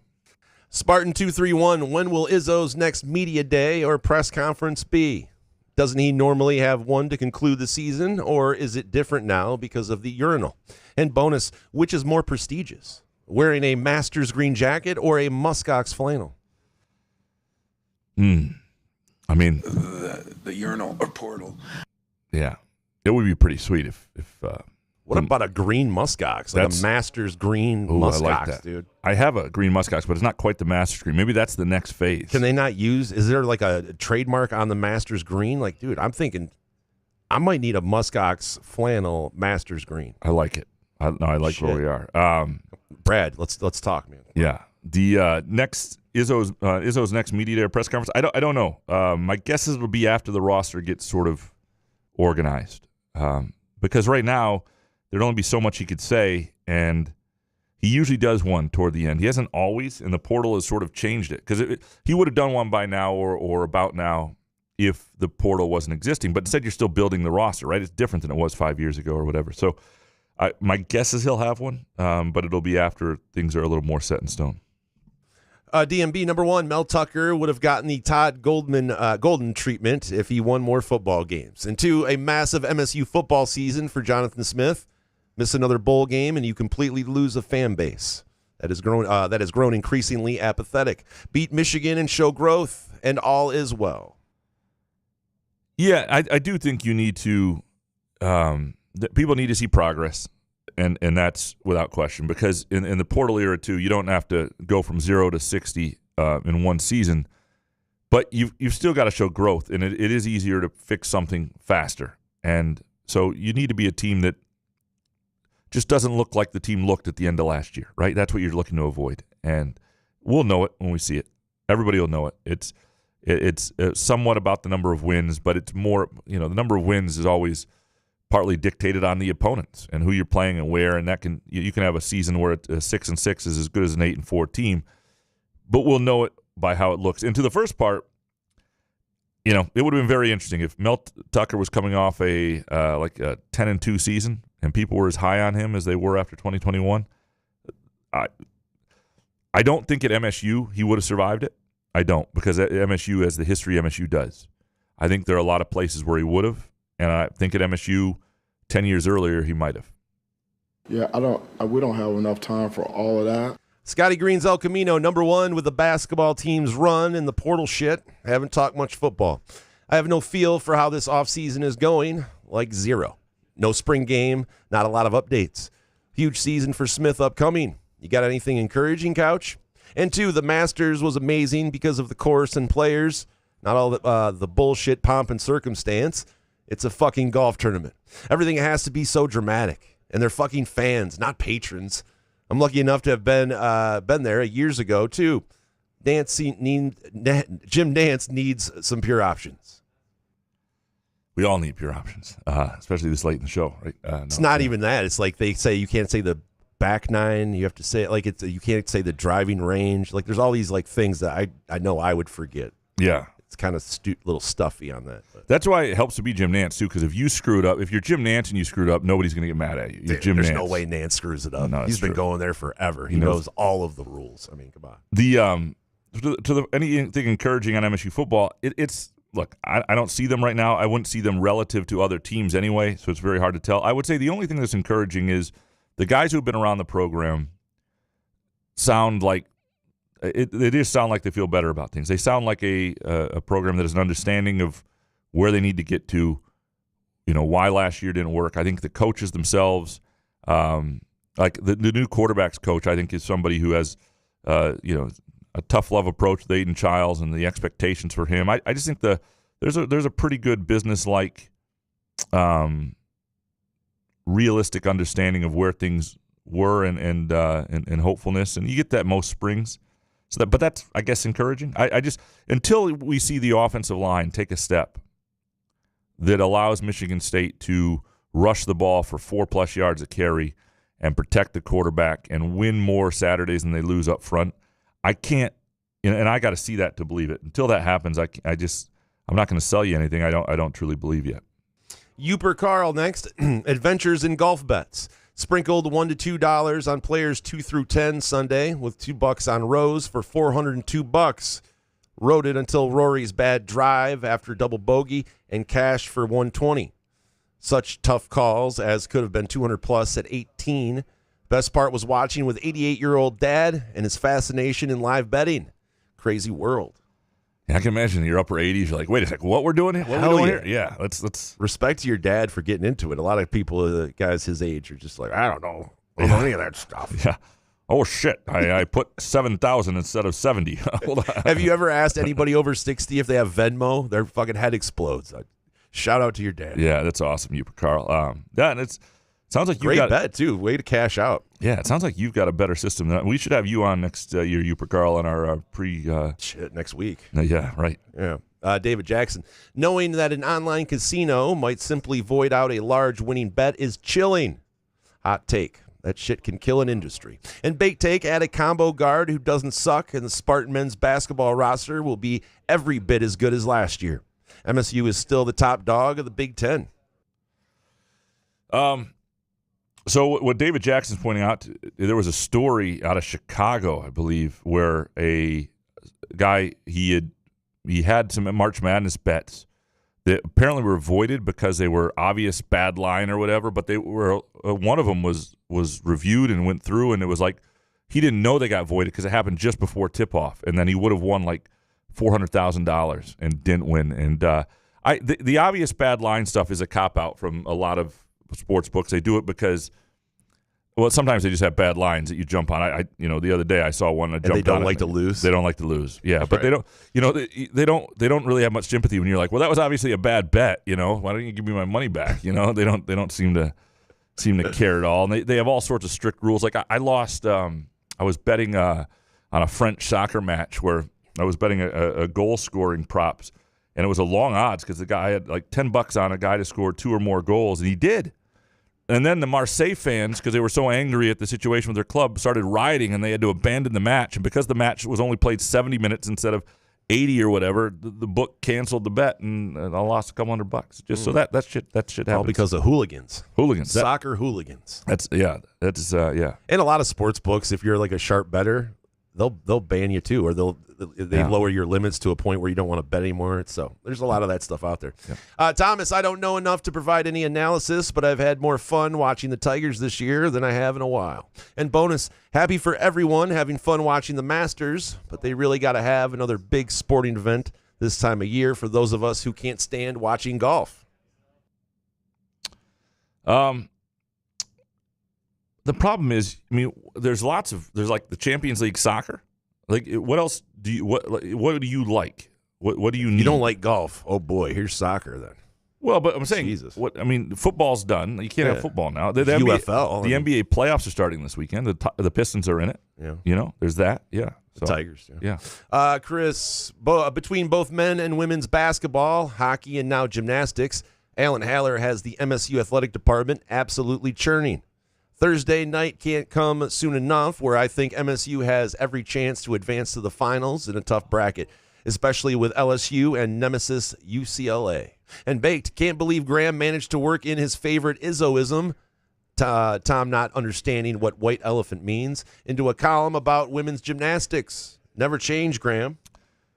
Spartan 231, when will Izzo's next media day or press conference be? Doesn't he normally have one to conclude the season, or is it different now because of the urinal? And bonus, which is more prestigious, wearing a Masters green jacket or a muskox flannel? I mean, the urinal or portal. Yeah, it would be pretty sweet if what about a green muskox, like a Masters green muskox, I like that. Dude? I have a green muskox, but it's not quite the Masters green. Maybe that's the next phase. Can they not use? Is there like a trademark on the Masters green? Like, dude, I'm thinking I might need a muskox flannel Masters green. I like it. I like where we are. Brad, let's talk, man. Yeah, the next Izzo's next media day or press conference. I don't know. My guess is it'll be after the roster gets sort of organized, because right now there'd only be so much he could say, and he usually does one toward the end. He hasn't always, and the portal has sort of changed it, because he would have done one by now or about now if the portal wasn't existing. But instead, you're still building the roster, right? It's different than it was 5 years ago or whatever. So my guess is he'll have one, but it'll be after things are a little more set in stone. DMB number 1, Mel Tucker would have gotten the Todd Golden treatment if he won more football games. And 2, a massive MSU football season for Jonathan Smith. Miss another bowl game and you completely lose a fan base. that has grown increasingly apathetic. Beat Michigan and show growth, and all is well. Yeah, I do think you need to people need to see progress, and that's without question, because in the portal era too, you don't have to go from 0 to 60 in one season, but you've still got to show growth, and it is easier to fix something faster. And so you need to be a team that just doesn't look like the team looked at the end of last year, right? That's what you're looking to avoid, and we'll know it when we see it. Everybody will know it. It's somewhat about the number of wins, but it's more, the number of wins is always partly dictated on the opponents and who you're playing and where, and that you can have a season where a 6-6 is as good as an 8-4 team, but we'll know it by how it looks. And to the first part, it would have been very interesting if Mel Tucker was coming off a 10-2 season and people were as high on him as they were after 2021. I don't think at MSU he would have survived it. I don't, because at MSU has the history MSU does. I think there are a lot of places where he would have, and I think at MSU 10 years earlier he might have. Yeah, we don't have enough time for all of that. Scotty Green's El Camino, number 1 with the basketball team's run in the portal shit. I haven't talked much football. I have no feel for how this offseason is going, like zero. No spring game, not a lot of updates. Huge season for Smith upcoming. You got anything encouraging, Couch? And 2, the Masters was amazing because of the course and players, not all the bullshit pomp and circumstance. It's a fucking golf tournament. Everything has to be so dramatic, and they're fucking fans, not patrons. I'm lucky enough to have been there years ago too. Jim Nance needs some pure options. We all need pure options, especially this late in the show, right? It's not even that. It's like they say you can't say the back nine. You have to say it like you can't say the driving range. Like there's all these like things that I know I would forget. Yeah. It's kind of little stuffy on that. But. That's why it helps to be Jim Nance, too, because if you screwed up, if you're Jim Nance and you screwed up, nobody's going to get mad at you. You're Jim There's Nance. no way Nance screws it up. No, He's been going there forever. He knows all of the rules. I mean, come on. Anything encouraging on MSU football, look, I don't see them right now. I wouldn't see them relative to other teams anyway, so it's very hard to tell. I would say the only thing that's encouraging is the guys who have been around the program sound like they just sound like they feel better about things. They sound like a program that has an understanding of where they need to get to, why last year didn't work. I think the coaches themselves, like the new quarterbacks coach, I think is somebody who has, a tough love approach with Aiden Childs and the expectations for him. I just think there's a pretty good business-like, realistic understanding of where things were and hopefulness, and you get that most springs. But that's, I guess, encouraging. I just, until we see the offensive line take a step that allows Michigan State to rush the ball for 4+ yards a carry and protect the quarterback and win more Saturdays than they lose up front, I can't, and I got to see that to believe it. Until that happens, I'm not going to sell you anything I don't truly believe yet. Uper Carl next. Adventures in golf bets. Sprinkled $1 to $2 on players 2 through 10 Sunday with $2 on Rose for $402. Rode it until Rory's bad drive after double bogey and cash for $120. Such tough calls as could have been 200 plus at 18. Best part was watching with 88-year-old dad and his fascination in live betting. Crazy world. Yeah, I can imagine in your upper 80s, you're like, wait a second, what we're doing here? What are we doing here? Yeah, let's respect to your dad for getting into it. A lot of people, guys his age, are just like, I don't know any of that stuff. Yeah. Oh shit! I put 7,000 instead of 70. Hold on. Have you ever asked anybody over 60 if they have Venmo? Their fucking head explodes. Shout out to your dad. Yeah, that's awesome, you Carl. Yeah, and sounds like you great got bet too. Way to cash out. Yeah, it sounds like you've got a better system than we should have you on next year, Uper Carl, on our pre. Shit, next week. Yeah, right. Yeah. David Jackson, knowing that an online casino might simply void out a large winning bet is chilling. Hot take. That shit can kill an industry. And bake take, add a combo guard who doesn't suck, and the Spartan men's basketball roster will be every bit as good as last year. MSU is still the top dog of the Big Ten. So what David Jackson's pointing out, there was a story out of Chicago, I believe, where a guy, he had some March Madness bets that apparently were voided because they were obvious bad line or whatever, but they were one of them was reviewed and went through, and it was like he didn't know they got voided because it happened just before tip-off, and then he would have won like $400,000 and didn't win. And the obvious bad line stuff is a cop-out from a lot of sports books. They do it because, well, sometimes they just have bad lines that you jump on. The other day I saw one. And they don't like to lose. They don't like to lose. Yeah, That's but right. they don't really have much sympathy when you're like, well, that was obviously a bad bet. Why don't you give me my money back? They don't seem to care at all. And they have all sorts of strict rules. Like I lost. I was betting on a French soccer match where I was betting a goal scoring props, and it was a long odds because the guy had like $10 on a guy to score 2 or more goals, and he did. And then the Marseille fans, because they were so angry at the situation with their club, started rioting, and they had to abandon the match. And because the match was only played 70 minutes instead of 80 or whatever, the book canceled the bet, and I lost a couple $100. Just so that shit happens. All because of hooligans. Soccer hooligans. That's yeah. And a lot of sports books, if you're like a sharp bettor, they'll ban you too, or they lower your limits to a point where you don't want to bet anymore. So there's a lot of that stuff out there. Yeah. Thomas, I don't know enough to provide any analysis, but I've had more fun watching the Tigers this year than I have in a while. And bonus, happy for everyone having fun watching the Masters, but they really got to have another big sporting event this time of year for those of us who can't stand watching golf. The problem is, there's like the Champions League soccer. Like, what else do you what do you like? What do you need? You don't like golf? Oh boy, here's soccer then. Well, but I'm saying, Jesus. Football's done. You can't have football now. The UFL. The NBA playoffs are starting this weekend. The Pistons are in it. Yeah. There's that. Yeah. The Tigers. Yeah. Chris, between both men and women's basketball, hockey, and now gymnastics, Alan Haller has the MSU athletic department absolutely churning. Thursday night can't come soon enough, where I think MSU has every chance to advance to the finals in a tough bracket, especially with LSU and nemesis UCLA. And Baked, can't believe Graham managed to work in his favorite Izzoism, Tom not understanding what white elephant means, into a column about women's gymnastics. Never change, Graham.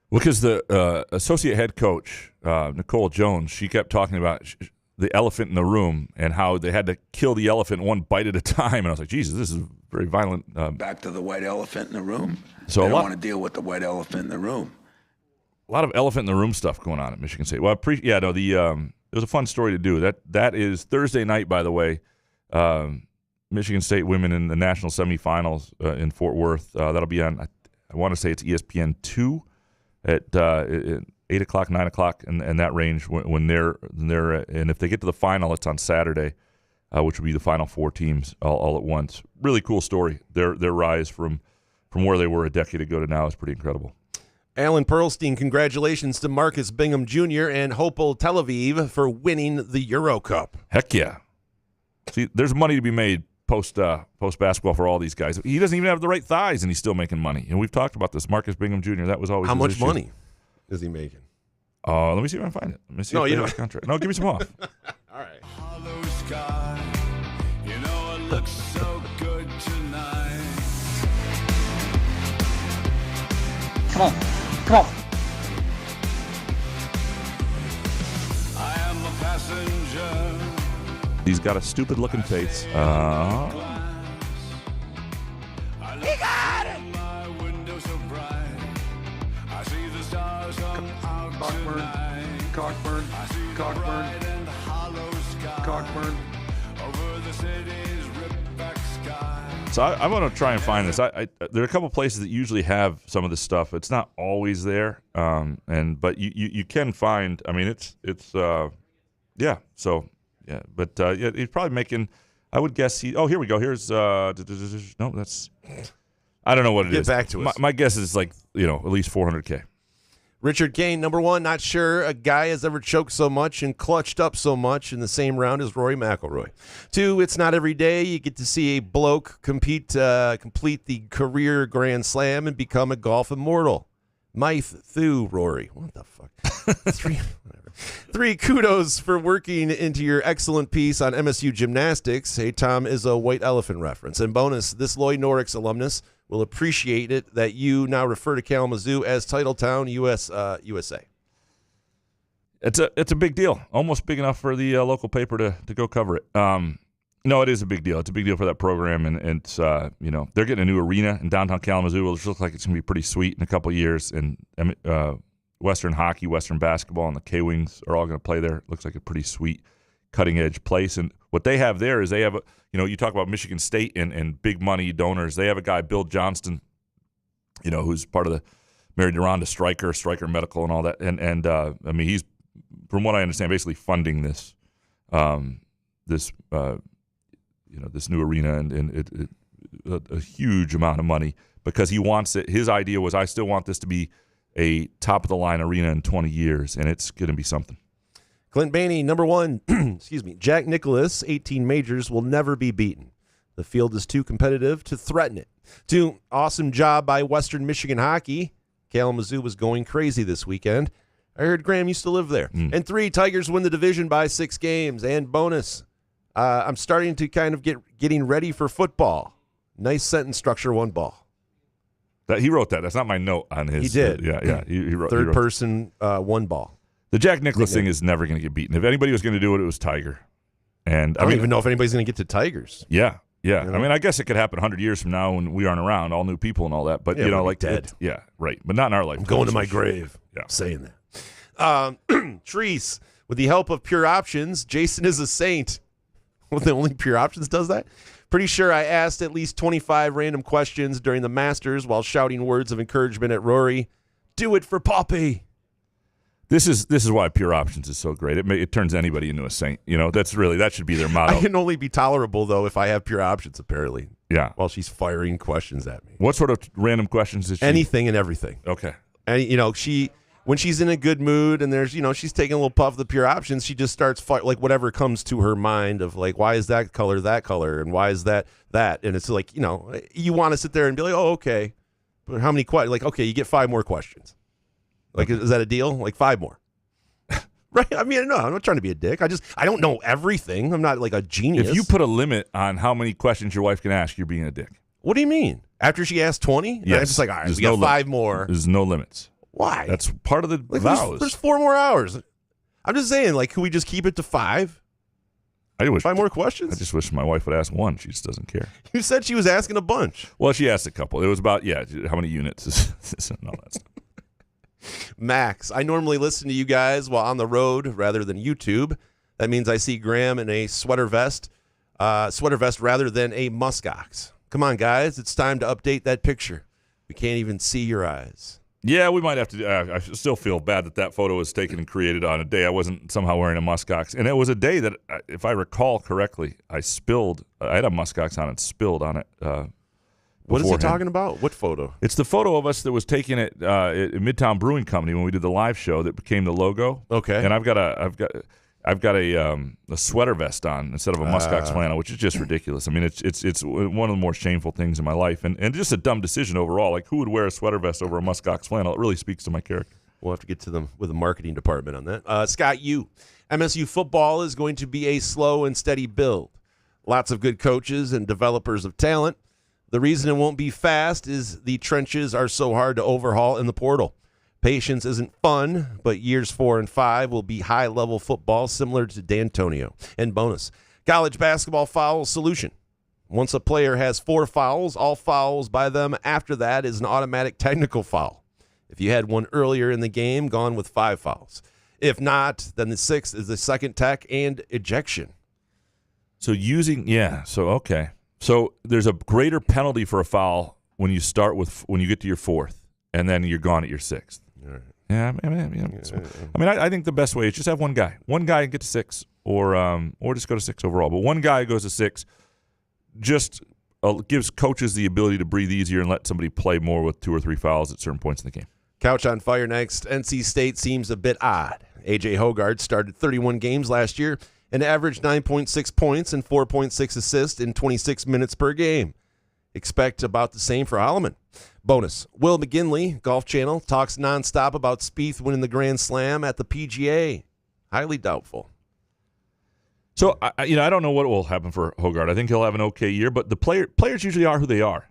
Well, because the associate head coach, Nicole Jones, she kept talking about the elephant in the room and how they had to kill the elephant one bite at a time. And I was like, Jesus, this is very violent. Back to the white elephant in the room. So they don't want to deal with the white elephant in the room. A lot of elephant in the room stuff going on at Michigan State. Well, it was a fun story to do. That is Thursday night, by the way. Michigan State women in the national semifinals in Fort Worth. That'll be on, I want to say it's ESPN 2 at 8 o'clock, 9 o'clock, and that range when they're and if they get to the final, it's on Saturday, which will be the final 4 teams all at once. Really cool story. Their rise from where they were a decade ago to now is pretty incredible. Alan Perlstein, congratulations to Marcus Bingham Jr. and Hopel Tel Aviv for winning the Euro Cup. Heck yeah. See, there's money to be made post basketball for all these guys. He doesn't even have the right thighs, and he's still making money. And we've talked about this. Marcus Bingham Jr., that was always How his much issue. money is he making? Let me see if I can find it. Let me see. No, if you they don't. have a contract. No, give me some off. All right. Hollow sky, it looks so good tonight. Come on. I am a passenger. He's got a stupid-looking face. He got it! My window so bright. I see the stars come out tonight. Cockburn. I see the Cockburn. bright and hollow sky. Cockburn. Over the city's ripped back sky. So I'm going to try and find this. There are a couple places that usually have some of this stuff. It's not always there, but you can find. I mean, it's yeah. So yeah, but yeah, he's probably making. I would guess he. Oh, here we go. Here's no, that's. I don't know what it is. Get back to us. My guess is like at least $400K. Richard Kane, number 1, not sure a guy has ever choked so much and clutched up so much in the same round as Rory McIlroy. 2, it's not every day you get to see a bloke complete the career Grand Slam and become a golf immortal. Myth through Rory. What the fuck? 3, kudos for working into your excellent piece on MSU gymnastics. Hey, Tom is a white elephant reference. And bonus, this Lloyd Norris alumnus will appreciate it that you now refer to Kalamazoo as Titletown, USA. It's a big deal, almost big enough for the local paper to go cover it. No, it is a big deal. It's a big deal for that program, and it's they're getting a new arena in downtown Kalamazoo, which looks like it's going to be pretty sweet in a couple of years. And Western hockey, Western basketball, and the K-Wings are all going to play there. It looks like a pretty sweet, cutting-edge place. And what they have there is they have, you talk about Michigan State and big money donors. They have a guy, Bill Johnston, who's part of the Mary DeRonda Stryker Medical and all that. And I mean, he's, from what I understand, basically funding this this new arena and a huge amount of money because he wants it. His idea was, I still want this to be a top-of-the-line arena in 20 years, and it's going to be something. Clint Bainey, number 1, excuse me, Jack Nicklaus, 18 majors, will never be beaten. The field is too competitive to threaten it. 2, awesome job by Western Michigan hockey. Kalamazoo was going crazy this weekend. I heard Graham used to live there. And 3, Tigers win the division by 6 games. And bonus, I'm starting to kind of getting ready for football. Nice sentence structure, 1 ball. He wrote that. That's not my note on his. He did. Yeah. He wrote. Third person, 1 ball. The Jack Nicklaus thing is never going to get beaten. If anybody was going to do it, it was Tiger. And I don't even know if anybody's going to get to Tigers. Yeah. I mean, I guess it could happen 100 years from now when we aren't around, all new people and all that. But like dead. Yeah, right. But not in our life. I'm going to my grave. Yeah, saying that. Treese, with the help of Pure Options, Jason is a saint. Well, the only Pure Options does that. Pretty sure I asked at least 25 random questions during the Masters while shouting words of encouragement at Rory. Do it for Poppy. This is why Pure Options is so great. It turns anybody into a saint. That should be their motto. I can only be tolerable though if I have Pure Options. Apparently, yeah. While she's firing questions at me. What sort of random questions is she? Anything and everything. Okay. And when she's in a good mood and there's she's taking a little puff of the Pure Options, she just starts whatever comes to her mind of why is that color and why is that, and it's you want to sit there and be like, oh, okay, but how many questions? Okay, you get 5 more questions. Is that a deal? 5 more. Right? I mean, no, I'm not trying to be a dick. I don't know everything. I'm not a genius. If you put a limit on how many questions your wife can ask, you're being a dick. What do you mean? After she asked 20? Yes. I'm just all right, we got 5 more. There's no limits. Why? That's part of the vows. There's 4 more hours. I'm just saying, can we just keep it to 5? 5 more questions? I just wish my wife would ask 1. She just doesn't care. You said she was asking a bunch. Well, she asked a couple. It was about, how many units is and all that stuff. Max, I normally listen to you guys while on the road rather than YouTube. That means I see Graham in a sweater vest rather than a muskox. Come on, guys. It's time to update that picture. We can't even see your eyes. Yeah, we might have to. I still feel bad that photo was taken and created on a day I wasn't somehow wearing a muskox. And it was a day that, if I recall correctly, I had a muskox on and spilled on it. What is he talking about? What photo? It's the photo of us that was taken at Midtown Brewing Company when we did the live show that became the logo. Okay. And I've got a sweater vest on instead of a muskox flannel, which is just ridiculous. I mean, it's one of the more shameful things in my life, and just a dumb decision overall. Who would wear a sweater vest over a muskox flannel? It really speaks to my character. We'll have to get to them with the marketing department on that. Scott Yu, MSU football is going to be a slow and steady build. Lots of good coaches and developers of talent. The reason it won't be fast is the trenches are so hard to overhaul in the portal. Patience isn't fun, but years 4 and 5 will be high-level football similar to D'Antonio. And bonus, college basketball foul solution. Once a player has 4 fouls, all fouls by them after that is an automatic technical foul. If you had one earlier in the game, gone with 5 fouls. If not, then the 6th is the second tech and ejection. Okay. So there's a greater penalty for a foul when you get to your 4th, and then you're gone at your 6th. Right. Yeah, I think the best way is just have one guy and get to 6, or just go to 6 overall. But one guy goes to 6, just gives coaches the ability to breathe easier and let somebody play more with 2 or 3 fouls at certain points in the game. Couch on fire next. NC State seems a bit odd. A.J. Hoggard started 31 games last year and averaged 9.6 points and 4.6 assists in 26 minutes per game. Expect about the same for Holloman. Bonus, Will McGinley, Golf Channel, talks nonstop about Spieth winning the Grand Slam at the PGA. Highly doubtful. So, I don't know what will happen for Hoggard. I think he'll have an okay year, but the players usually are who they are.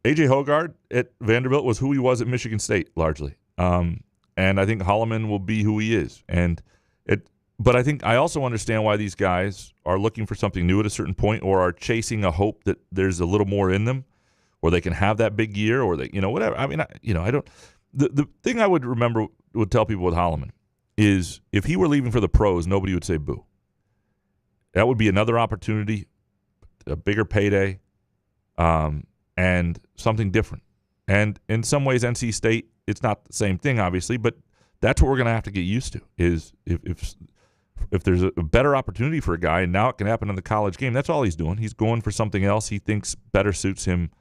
A.J. Hoggard at Vanderbilt was who he was at Michigan State, largely. And I think Holloman will be who he is. And But I also understand why these guys are looking for something new at a certain point, or are chasing a hope that there's a little more in them, or they can have that big year, or they, whatever. I mean, I don't. The thing I would tell people with Holloman is if he were leaving for the pros, nobody would say boo. That would be another opportunity, a bigger payday, and something different. And in some ways, NC State, it's not the same thing, obviously, but that's what we're going to have to get used to. Is if there's a better opportunity for a guy, and now it can happen in the college game, that's all he's doing. He's going for something else he thinks better suits him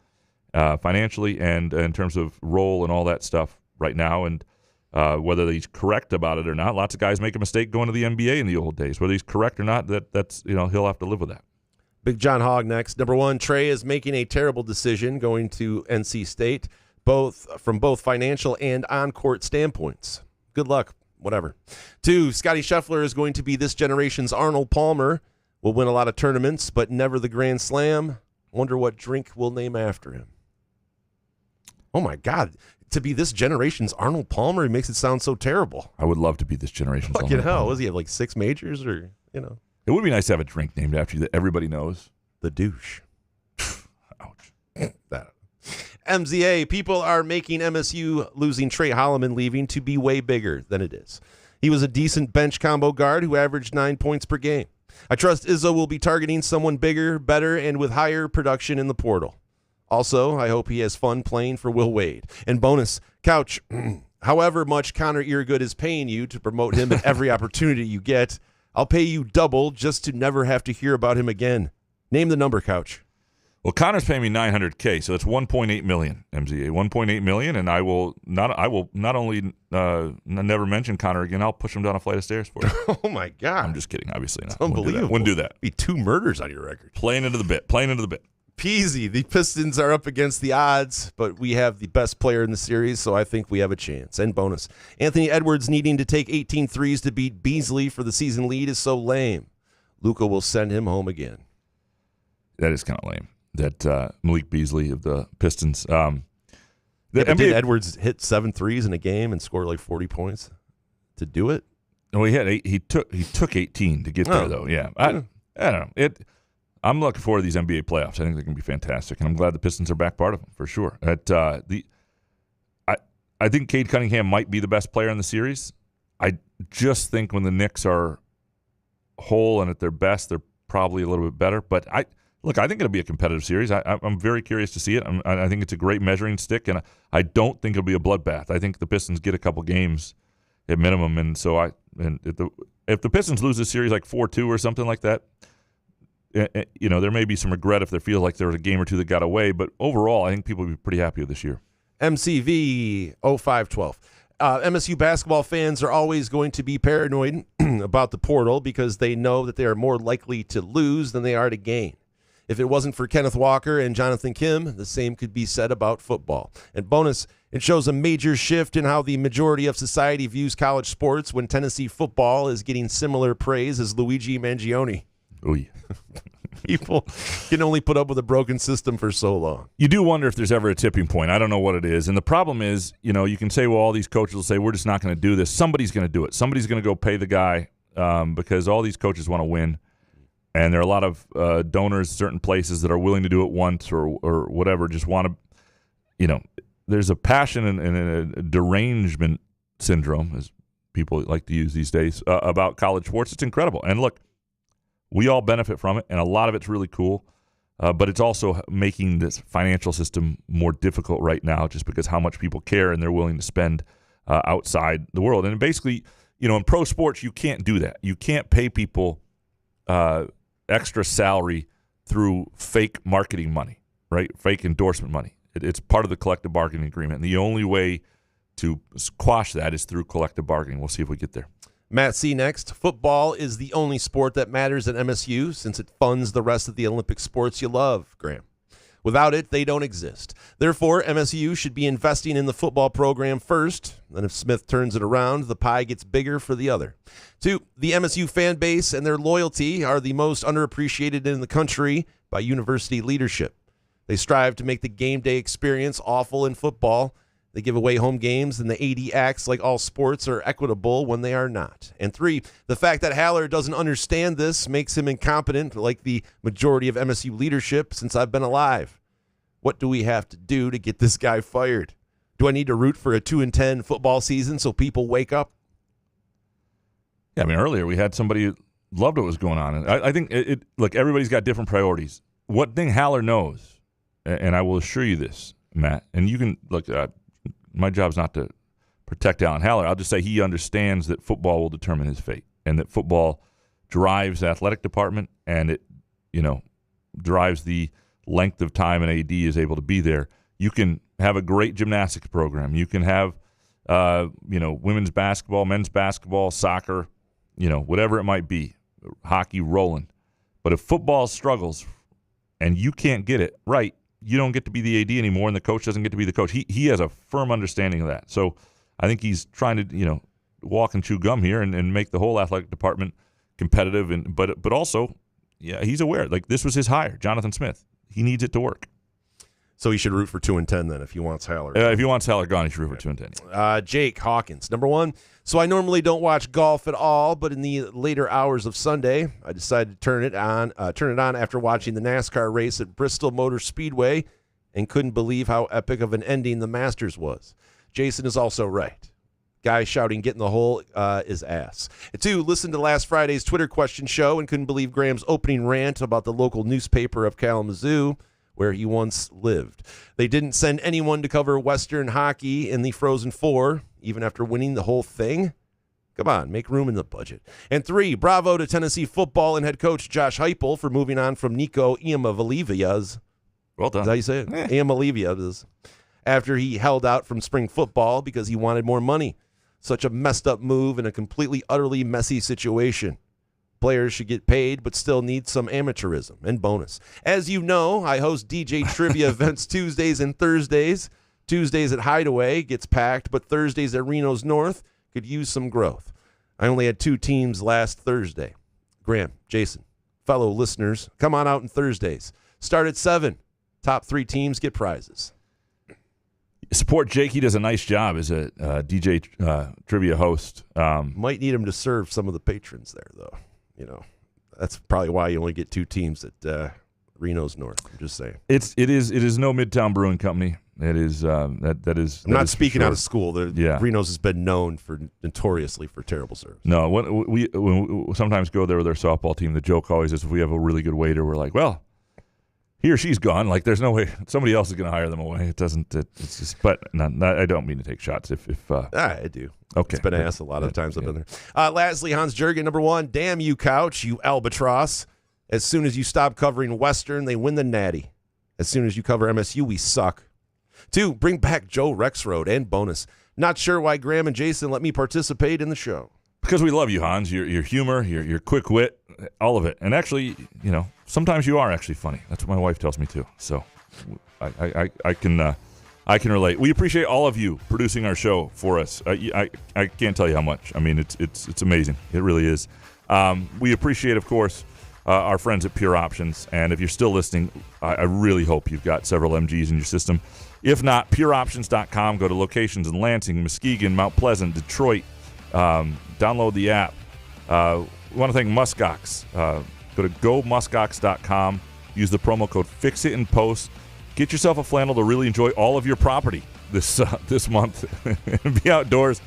financially and in terms of role and all that stuff right now. And whether he's correct about it or not, lots of guys make a mistake going to the NBA in the old days. Whether he's correct or not, that's he'll have to live with that. Big John Hogg next. Number 1, Trey is making a terrible decision going to NC State, from both financial and on-court standpoints. Good luck. Whatever. 2, Scotty Scheffler is going to be this generation's Arnold Palmer. Will win a lot of tournaments, but never the Grand Slam. Wonder what drink we'll name after him. Oh, my God. To be this generation's Arnold Palmer, it makes it sound so terrible. I would love to be this generation's Arnold Palmer. Hell, does he have like 6 majors or, It would be nice to have a drink named after you that everybody knows. The douche. Ouch. That. MZA, people are making MSU losing Trey Holloman leaving to be way bigger than it is. He was a decent bench combo guard who averaged 9 points per game. I trust Izzo will be targeting someone bigger, better, and with higher production in the portal. Also, I hope he has fun playing for Will Wade. And bonus, Couch, however much Connor Eargood is paying you to promote him at every opportunity you get, I'll pay you double just to never have to hear about him again. Name the number, Couch. Well, Connor's paying me $900K, so that's $1.8 million, MZA. $1.8 million, and I will not only never mention Connor again, I'll push him down a flight of stairs for you. Oh my God! I'm just kidding, obviously not. It's unbelievable. Wouldn't do that. Be 2 murders on your record. Playing into the bit. Peasy. The Pistons are up against the odds, but we have the best player in the series, so I think we have a chance. And bonus, Anthony Edwards needing to take 18 threes to beat Beasley for the season lead is so lame. Luka will send him home again. That is kind of lame. That Malik Beasley of the Pistons. Did Edwards hit 7 threes in a game and score like 40 points to do it? No, he took 18 to get there though. Yeah, I don't know. I'm looking forward to these NBA playoffs. I think they're going to be fantastic, and I'm glad the Pistons are back part of them for sure. I think Cade Cunningham might be the best player in the series. I just think when the Knicks are whole and at their best, they're probably a little bit better. But I think it'll be a competitive series. I'm very curious to see it. I think it's a great measuring stick, and I don't think it'll be a bloodbath. I think the Pistons get a couple games at minimum, and so if the Pistons lose this series like 4-2 or something like that, there may be some regret if they feel like there was a game or two that got away. But overall, I think people will be pretty happy with this year. MCV 0512. MSU basketball fans are always going to be paranoid about the portal because they know that they are more likely to lose than they are to gain. If it wasn't for Kenneth Walker and Jonathan Kim, the same could be said about football. And bonus, it shows a major shift in how the majority of society views college sports when Tennessee football is getting similar praise as Luigi Mangione. Ooh. People can only put up with a broken system for so long. You do wonder if there's ever a tipping point. I don't know what it is. And the problem is, you can say, well, all these coaches will say, we're just not going to do this. Somebody's going to do it. Somebody's going to go pay the guy because all these coaches want to win. And there are a lot of donors, certain places that are willing to do it once or whatever, just want to, there's a passion and a derangement syndrome, as people like to use these days, about college sports. It's incredible. And look, we all benefit from it, and a lot of it's really cool, but it's also making this financial system more difficult right now just because how much people care and they're willing to spend outside the world. And basically, in pro sports, you can't do that. You can't pay people extra salary through fake marketing money, right? Fake endorsement money. It's part of the collective bargaining agreement. And the only way to quash that is through collective bargaining. We'll see if we get there. Matt C. next. Football is the only sport that matters at MSU since it funds the rest of the Olympic sports you love, Graham. Without it, they don't exist. Therefore, MSU should be investing in the football program first. Then if Smith turns it around, the pie gets bigger for the other. 2, the MSU fan base and their loyalty are the most underappreciated in the country by university leadership. They strive to make the game day experience awful in football. They give away home games, and the AD acts like all sports are equitable when they are not. And 3, the fact that Haller doesn't understand this makes him incompetent like the majority of MSU leadership since I've been alive. What do we have to do to get this guy fired? Do I need to root for a 2-10 football season so people wake up? Yeah, I mean, earlier we had somebody who loved what was going on. And I think, look, everybody's got different priorities. What thing Haller knows, and I will assure you this, Matt, and you can, look, my job's not to protect Alan Haller. I'll just say he understands that football will determine his fate and that football drives the athletic department and it, drives the length of time an AD is able to be there. You can have a great gymnastics program. You can have, women's basketball, men's basketball, soccer, whatever it might be, hockey rolling. But if football struggles and you can't get it right, you don't get to be the AD anymore, and the coach doesn't get to be the coach. He has a firm understanding of that. So I think he's trying to, walk and chew gum here and make the whole athletic department competitive. But also, yeah, he's aware. Like, this was his hire, Jonathan Smith. He needs it to work. So he should root for 2-10 then if he wants Haller. If he wants Haller gone, he should root for 2-10. Jake Hawkins, number 1. So I normally don't watch golf at all, but in the later hours of Sunday, I decided to turn it on after watching the NASCAR race at Bristol Motor Speedway and couldn't believe how epic of an ending the Masters was. Jason is also right. Guy shouting, "Get in the hole," is ass. 2, listen to last Friday's Twitter question show and couldn't believe Graham's opening rant about the local newspaper of Kalamazoo, where he once lived. They didn't send anyone to cover Western hockey in the Frozen Four, even after winning the whole thing. Come on, make room in the budget. And 3, bravo to Tennessee football and head coach Josh Heupel for moving on from Nico Iamalevia's. Well done. Is that how you say it? Iamalevia's. After he held out from spring football because he wanted more money. Such a messed up move in a completely, utterly messy situation. Players should get paid, but still need some amateurism and bonus. As you know, I host DJ Trivia events Tuesdays and Thursdays. Tuesdays at Hideaway gets packed, but Thursdays at Reno's North could use some growth. I only had 2 teams last Thursday. Graham, Jason, fellow listeners, come on out on Thursdays. Start at 7. Top 3 teams get prizes. Support Jake. He does a nice job as a DJ trivia host. Might need him to serve some of the patrons there, though. That's probably why you only get 2 teams at Reno's North. I'm just saying. It is no Midtown Brewing Company. It is that is. I'm not speaking out of school. Yeah. Reno's has been known notoriously for terrible service. No, when we sometimes go there with our softball team, the joke always is if we have a really good waiter, we're like, well, he or she's gone. Like, there's no way somebody else is going to hire them away. It doesn't. It's just. But I don't mean to take shots. If I do. Okay. It's been asked a lot of times. I've been there. Lastly, Hans Jurgen, number 1. Damn you, Couch, you albatross. As soon as you stop covering Western, they win the Natty. As soon as you cover MSU, we suck. 2, bring back Joe Rexroad and bonus. Not sure why Graham and Jason let me participate in the show. Because we love you, Hans. Your humor, your quick wit, all of it. And actually, sometimes you are actually funny. That's what my wife tells me too. So I can relate. We appreciate all of you producing our show for us. I can't tell you how much. I mean, it's amazing. It really is. We appreciate, of course, our friends at Pure Options. And if you're still listening, I really hope you've got several MGs in your system. If not, pureoptions.com. Go to locations in Lansing, Muskegon, Mount Pleasant, Detroit. Download the app. We want to thank Muskox. Go to gomuskox.com. Use the promo code FIXITINPOST. Get yourself a flannel to really enjoy all of your property this month and be outdoors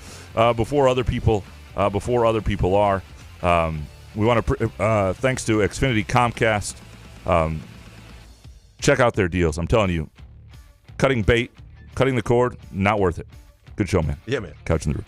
before other people are. We want to thanks to Xfinity Comcast. Check out their deals. I'm telling you, cutting bait, cutting the cord, not worth it. Good show, man. Yeah, man. Couch in the Roof.